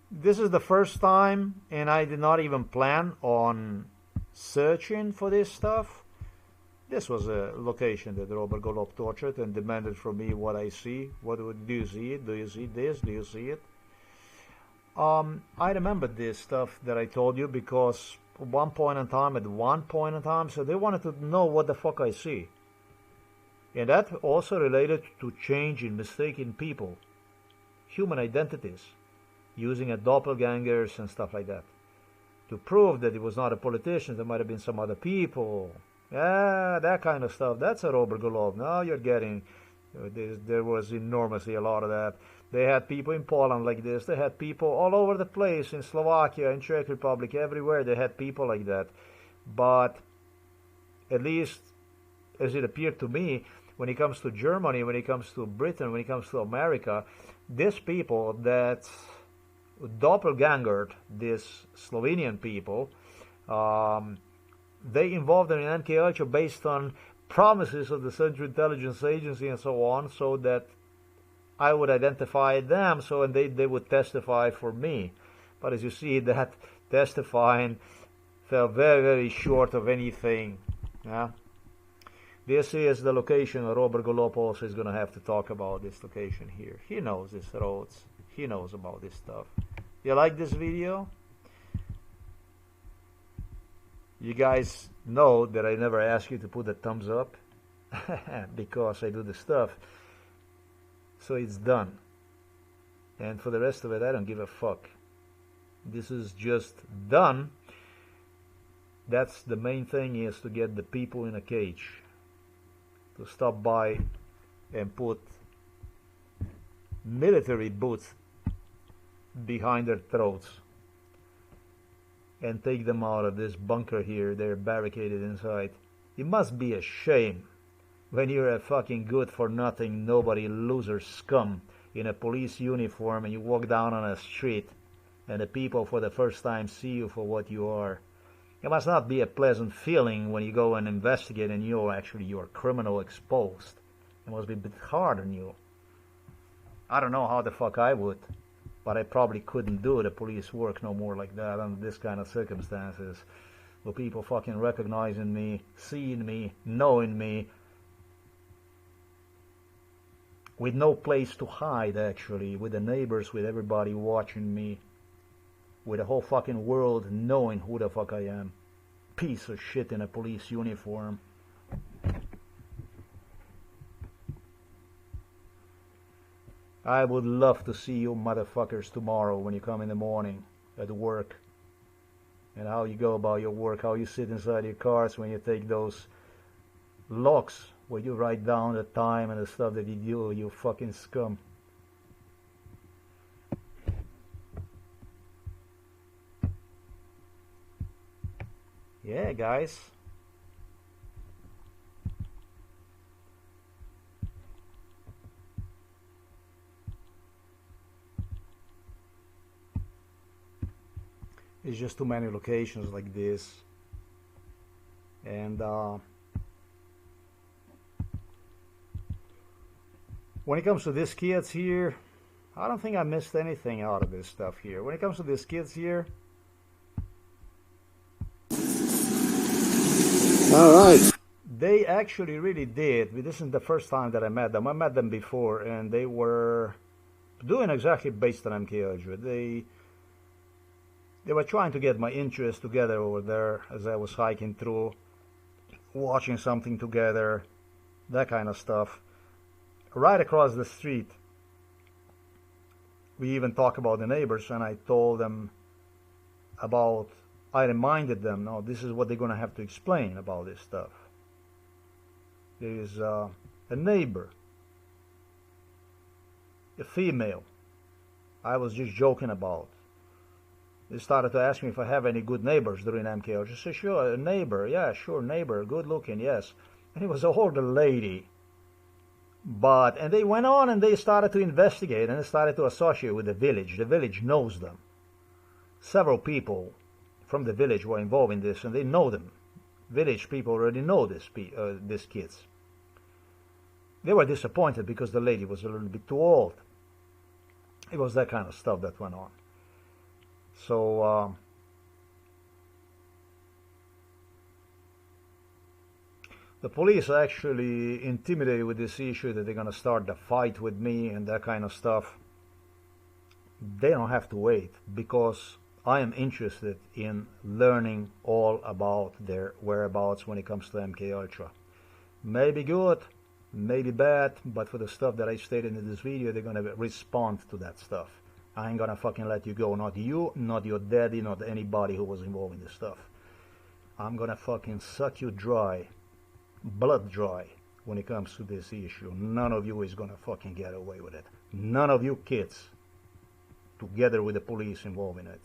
This is the first time, and I did not even plan on searching for this stuff. This was a location that Robert Golob tortured and demanded from me what I see. Do you see it? Do you see this? Do you see it? I remember this stuff that I told you because at one point in time, so they wanted to know what the fuck I see. And that also related to change in mistaken people, human identities, using a doppelgangers and stuff like that, to prove that it was not a politician, there might have been some other people. Yeah, that kind of stuff. That's a Robert Golob. Now you're getting, there was enormously a lot of that. They had people in Poland like this. They had people all over the place, in Slovakia, in Czech Republic, everywhere. They had people like that. But at least, as it appeared to me, when it comes to Germany, when it comes to Britain, when it comes to America, these people that doppelgangered these Slovenian people, they involved in an MK Ultra based on promises of the Central Intelligence Agency and so on, so that I would identify them, and they would testify for me. But as you see, that testifying fell very, very short of anything. Yeah? This is the location. Robert Golob also is going to have to talk about this location here. He knows these roads. He knows about this stuff. You like this video? You guys know that I never ask you to put a thumbs up because I do the stuff. So it's done. And for the rest of it, I don't give a fuck. This is just done. That's the main thing, is to get the people in a cage. To stop by and put military boots behind their throats and take them out of this bunker here. They're barricaded inside. It must be a shame when you're a fucking good for nothing, nobody, loser scum in a police uniform, and you walk down on a street and the people for the first time see you for what you are. It must not be a pleasant feeling when you go and investigate and you're criminal exposed. It must be a bit hard on you. I don't know how the fuck I would, but I probably couldn't do the police work no more like that under this kind of circumstances. With people fucking recognizing me, seeing me, knowing me, with no place to hide actually, with the neighbors, with everybody watching me, with the whole fucking world knowing who the fuck I am. Piece of shit in a police uniform. I would love to see you motherfuckers tomorrow when you come in the morning at work. And how you go about your work, how you sit inside your cars when you take those logs where you write down the time and the stuff that you do, you fucking scum. Yeah, guys. It's just too many locations like this. And when it comes to these kids here, I don't think I missed anything out of this stuff here. When it comes to these kids here, Alright. they actually really did. This isn't the first time that I met them. I met them before, and they were doing exactly based on MK Ultra. They were trying to get my interest together over there as I was hiking through, watching something together, that kind of stuff. Right across the street, we even talked about the neighbors, and I told them about, I reminded them, no, this is what they're going to have to explain about this stuff. There is a neighbor, a female, I was just joking about. They started to ask me if I have any good neighbors during MK Ultra. I said, sure, a neighbor, yeah, sure, neighbor, good looking, yes. And it was an older lady. And they went on and they started to investigate and they started to associate with the village. The village knows them. Several people from the village were involved in this, and they know them. Village people already know these kids. They were disappointed because the lady was a little bit too old. It was that kind of stuff that went on. So the police are actually intimidated with this issue that they're going to start the fight with me and that kind of stuff. They don't have to wait, because I am interested in learning all about their whereabouts when it comes to MK Ultra. Maybe good, maybe bad, but for the stuff that I stated in this video, they're going to respond to that stuff. I ain't gonna fucking let you go, not you, not your daddy, not anybody who was involved in this stuff. I'm gonna fucking suck you dry, blood dry, when it comes to this issue. None of you is gonna fucking get away with it. None of you kids, together with the police involved in it.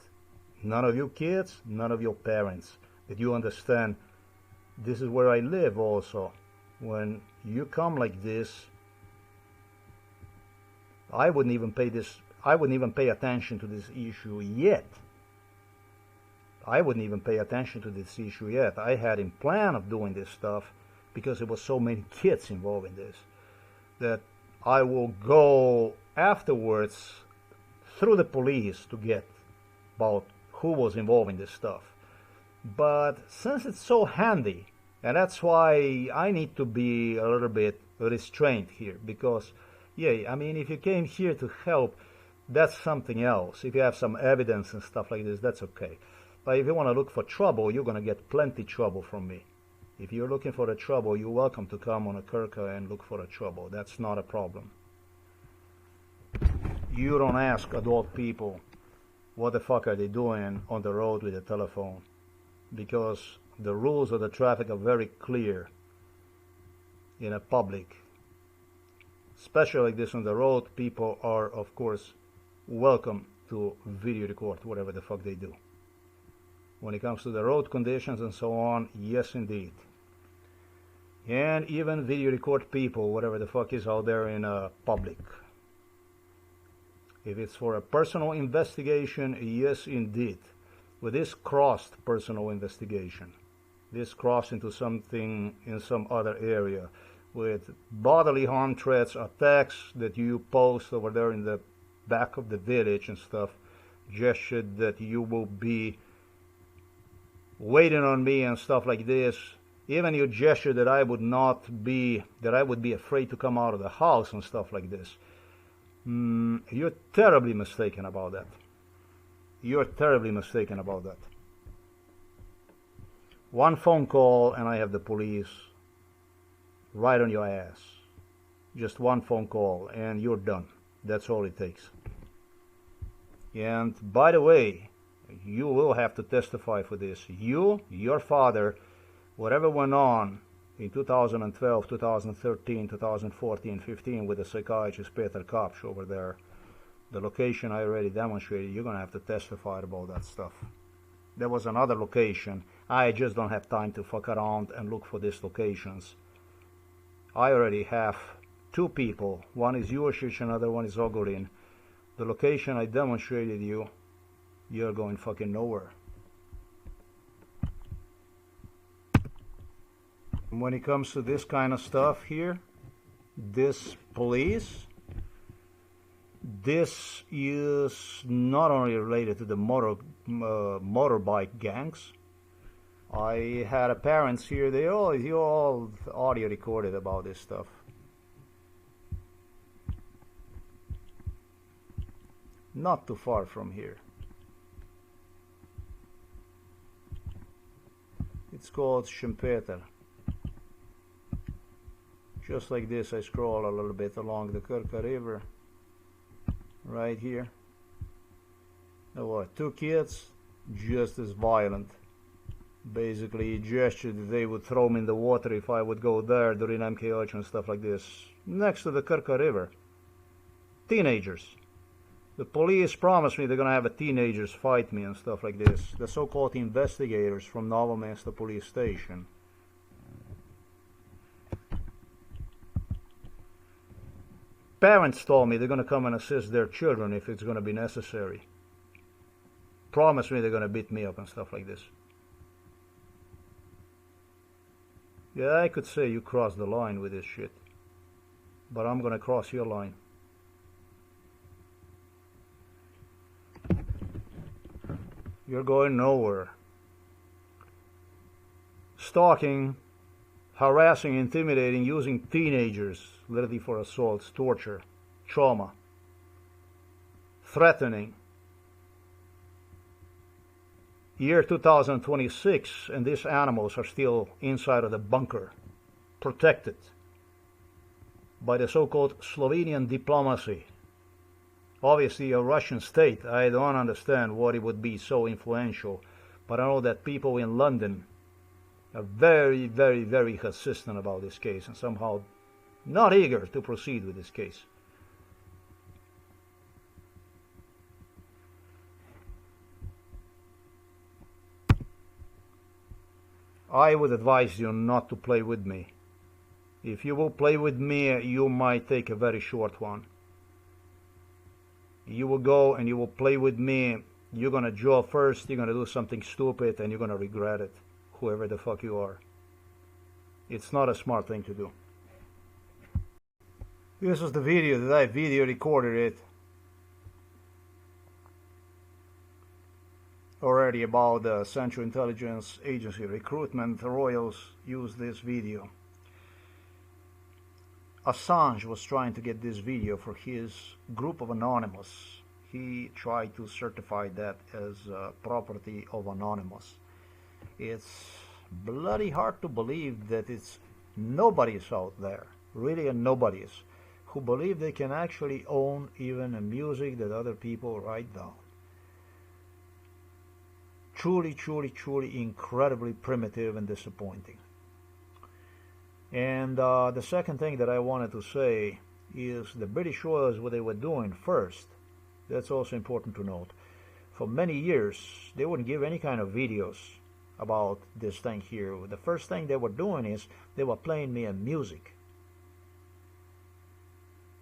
None of you kids, none of your parents. That you understand, this is where I live also. When you come like this, I wouldn't even pay attention to this issue yet. I wouldn't even pay attention to this issue yet. I had in plan of doing this stuff because there was so many kids involved in this that I will go afterwards through the police to get about who was involved in this stuff. But since it's so handy, and that's why I need to be a little bit restrained here, because yeah, I mean, if you came here to help, that's something else. If you have some evidence and stuff like this, that's okay. But if you want to look for trouble, you're going to get plenty trouble from me. If you're looking for the trouble, you're welcome to come on a Krka and look for the trouble. That's not a problem. You don't ask adult people what the fuck are they doing on the road with a telephone, because the rules of the traffic are very clear in a public. Especially like this on the road, people are, of course, welcome to video record whatever the fuck they do. When it comes to the road conditions and so on, yes indeed. And even video record people, whatever the fuck is out there in public. If it's for a personal investigation, yes indeed. With this crossed personal investigation, this crossed into something in some other area, with bodily harm threats, attacks that you post over there in the back of the village and stuff, gestured that you will be waiting on me and stuff like this. Even you gesture that I would be afraid to come out of the house and stuff like this. You're terribly mistaken about that. You're terribly mistaken about that. One phone call and I have the police right on your ass. Just one phone call and you're done. That's all it takes. And by the way, you will have to testify for this. You, your father, whatever went on in 2012, 2013, 2014, 15 with the psychiatrist Peter Kapsch over there, the location I already demonstrated, you're going to have to testify about that stuff. There was another location. I just don't have time to fuck around and look for these locations. I already have two people. One is Juršič, another one is Ogulin. The location I demonstrated you, you're going fucking nowhere. When it comes to this kind of stuff here, this police, this is not only related to the motorbike gangs. I had parents here, they all audio recorded about this stuff. Not too far from here. It's called Šempeter. Just like this, I scroll a little bit along the Krka river. Right here. There were two kids, just as violent. Basically gestured that they would throw me in the water if I would go there during MKH and stuff like this. Next to the Krka river. Teenagers. The police promised me they're gonna have teenagers fight me and stuff like this. The so-called investigators from Novo Mesto police station. Parents told me they're gonna come and assist their children if it's gonna be necessary. Promised me they're gonna beat me up and stuff like this. Yeah, I could say you crossed the line with this shit. But I'm gonna cross your line. You're going nowhere. Stalking, harassing, intimidating, using teenagers, literally for assaults, torture, trauma, threatening. Year 2026 and these animals are still inside of the bunker, protected by the so-called Slovenian diplomacy. Obviously a Russian state, I don't understand what it would be so influential, but I know that people in London are very, very, very hesitant about this case and somehow not eager to proceed with this case. I would advise you not to play with me. If you will play with me, you might take a very short one. you will go and you will play with me. You're gonna draw first, you're gonna do something stupid, and you're gonna regret it, whoever the fuck you are. It's not a smart thing to do. This was the video that I video recorded it already about the Central Intelligence Agency recruitment. The Royals used this video. Assange was trying to get this video for his group of Anonymous. He tried to certify that as property of Anonymous. It's bloody hard to believe that it's nobody's out there, really nobody's, who believe they can actually own even a music that other people write down. Truly, truly, truly incredibly primitive and disappointing. And the second thing that I wanted to say is the British Royals, what they were doing first, that's also important to note. For many years, they wouldn't give any kind of videos about this thing here. The first thing they were doing is they were playing me a music.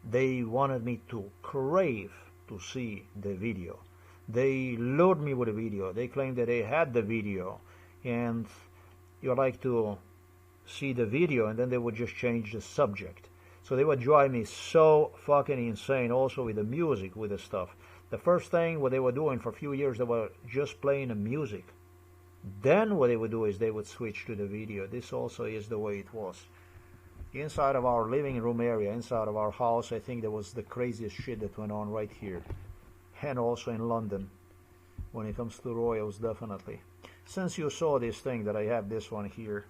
They wanted me to crave to see the video. They lured me with a video. They claimed that they had the video, and you like to see the video, and then they would just change the subject. So they would drive me so fucking insane also with the music, with the stuff. The first thing what they were doing for a few years, they were just playing the music. Then what they would do is they would switch to the video. This also is the way it was. Inside of our living room area, inside of our house, I think there was the craziest shit that went on right here. And also in London, when it comes to royals, definitely. Since you saw this thing that I have this one here,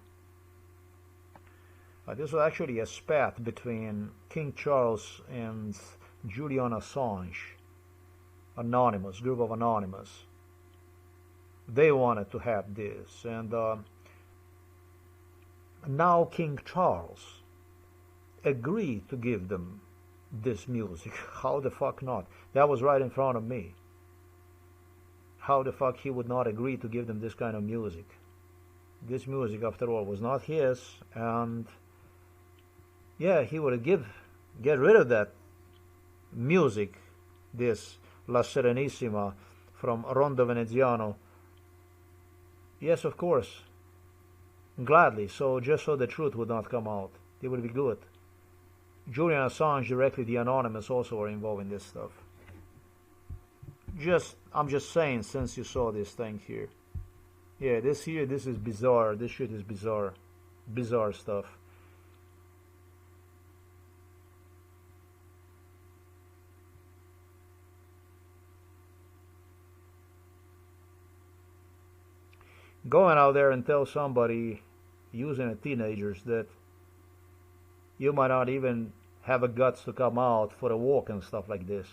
this was actually a spat between King Charles and Julian Assange, Anonymous, group of Anonymous. They wanted to have this, and now King Charles agreed to give them this music. How the fuck not? That was right in front of me. How the fuck he would not agree to give them this kind of music? This music, after all, was not his, and yeah, he would get rid of that music, this La Serenissima from Rondo Veneziano. Yes, of course, gladly, so just so the truth would not come out. It would be good. Julian Assange, directly the Anonymous, also are involved in this stuff. I'm just saying, since you saw this thing here. Yeah, this is bizarre. This shit is bizarre. Bizarre stuff. Going out there and tell somebody using a teenagers that you might not even have the guts to come out for a walk and stuff like this,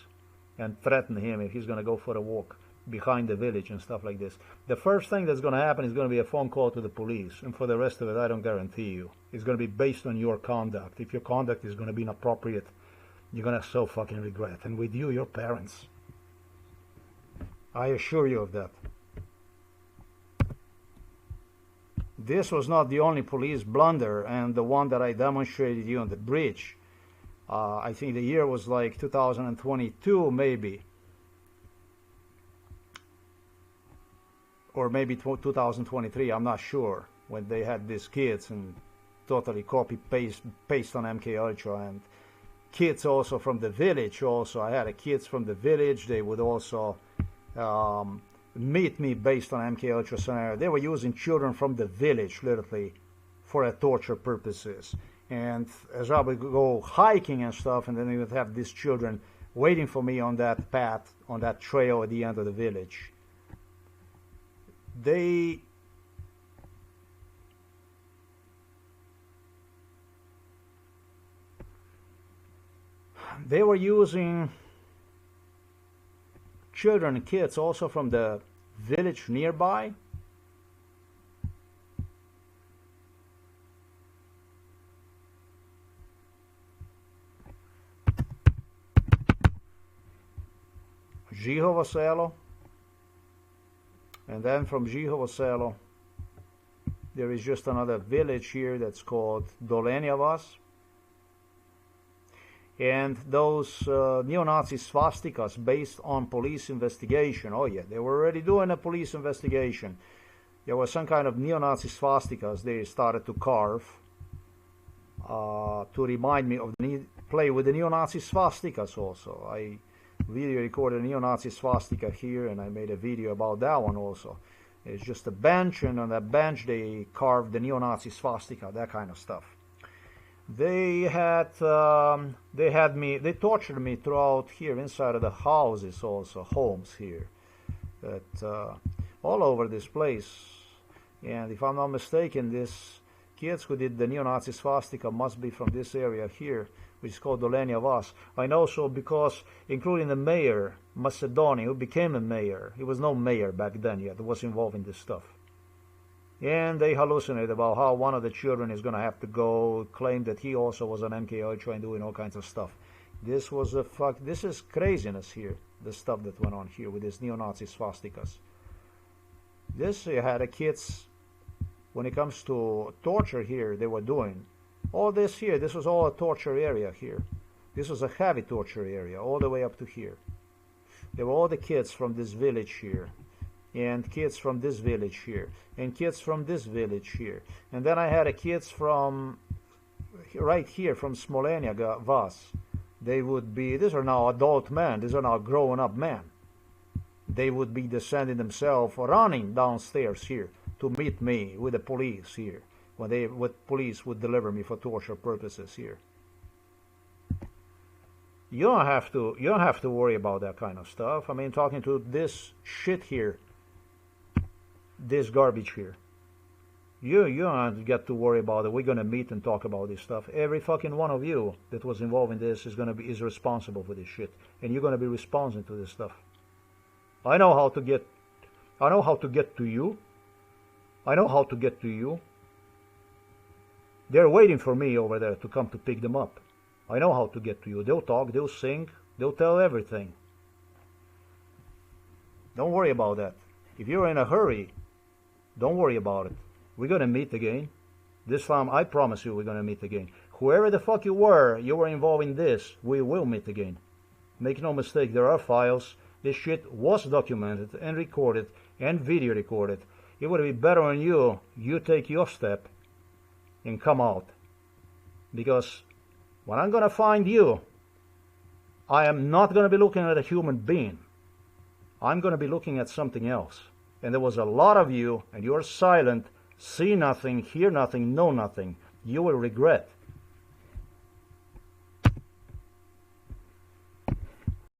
and threaten him if he's going to go for a walk behind the village and stuff like this. The first thing that's going to happen is going to be a phone call to the police, and for the rest of it, I don't guarantee you. It's going to be based on your conduct. If your conduct is going to be inappropriate, you're going to so fucking regret. And with you, your parents. I assure you of that. This was not the only police blunder, and the one that I demonstrated you on the bridge. I think the year was like 2022, maybe. Or maybe 2023, I'm not sure, when they had these kids and totally paste on MK Ultra, and kids also from the village also. I had kids from the village, they would also meet me based on MK Ultra scenario. They were using children from the village, literally, for torture purposes. And as I would go hiking and stuff, and then they would have these children waiting for me on that path, on that trail at the end of the village. They were using children and kids also from the village nearby. Žihovo Selo, and then from Žihovo Selo there is just another village here that's called Dolenja Vas. And those neo-Nazi swastikas based on police investigation. Oh yeah, they were already doing a police investigation. There was some kind of neo-Nazi swastikas they started to carve to remind me of the need play with the neo-Nazi swastikas also. I video recorded a neo-Nazi swastika here, and I made a video about that one also. It's just a bench, and on that bench they carved the neo-Nazi swastika, that kind of stuff. They tortured me throughout here inside of the houses also, homes here, all over this place. And if I'm not mistaken, these kids who did the neo-Nazi swastika must be from this area here, which is called Dolenia Vas. I know so because, including the mayor, Macedonia, who became a mayor. He was no mayor back then yet, was involved in this stuff. And they hallucinate about how one of the children is going to have to go, claim that he also was an MK Ultra and doing all kinds of stuff. This was this is craziness here, the stuff that went on here with these neo-Nazi swastikas. This you had the kids, when it comes to torture here, they were doing. All this here, this was all a torture area here. This was a heavy torture area, all the way up to here. There were all the kids from this village here, and kids from this village here, and kids from this village here. And then I had kids from right here, from Smolenia Vas. They would be, these are now adult men, these are now grown up men. They would be descending themselves, running downstairs here to meet me with the police here, when police would deliver me for torture purposes here. You don't have to worry about that kind of stuff. I mean, talking to this shit here, this garbage here, you don't get to worry about it. We're gonna meet and talk about this stuff. Every fucking one of you that was involved in this is responsible for this shit, and you're gonna be responsible to this stuff. I know how to get to you. I know how to get to you. They're waiting for me over there to come to pick them up. I know how to get to you. They'll talk, they'll sing, they'll tell everything. Don't worry about that. If you're in a hurry, don't worry about it. We're going to meet again. This time, I promise you we're going to meet again. Whoever the fuck you were involved in this, we will meet again. Make no mistake, there are files. This shit was documented and recorded and video recorded. It would be better on you take your step and come out. Because when I'm going to find you, I am not going to be looking at a human being. I'm going to be looking at something else. And there was a lot of you, and you're silent, see nothing, hear nothing, know nothing. You will regret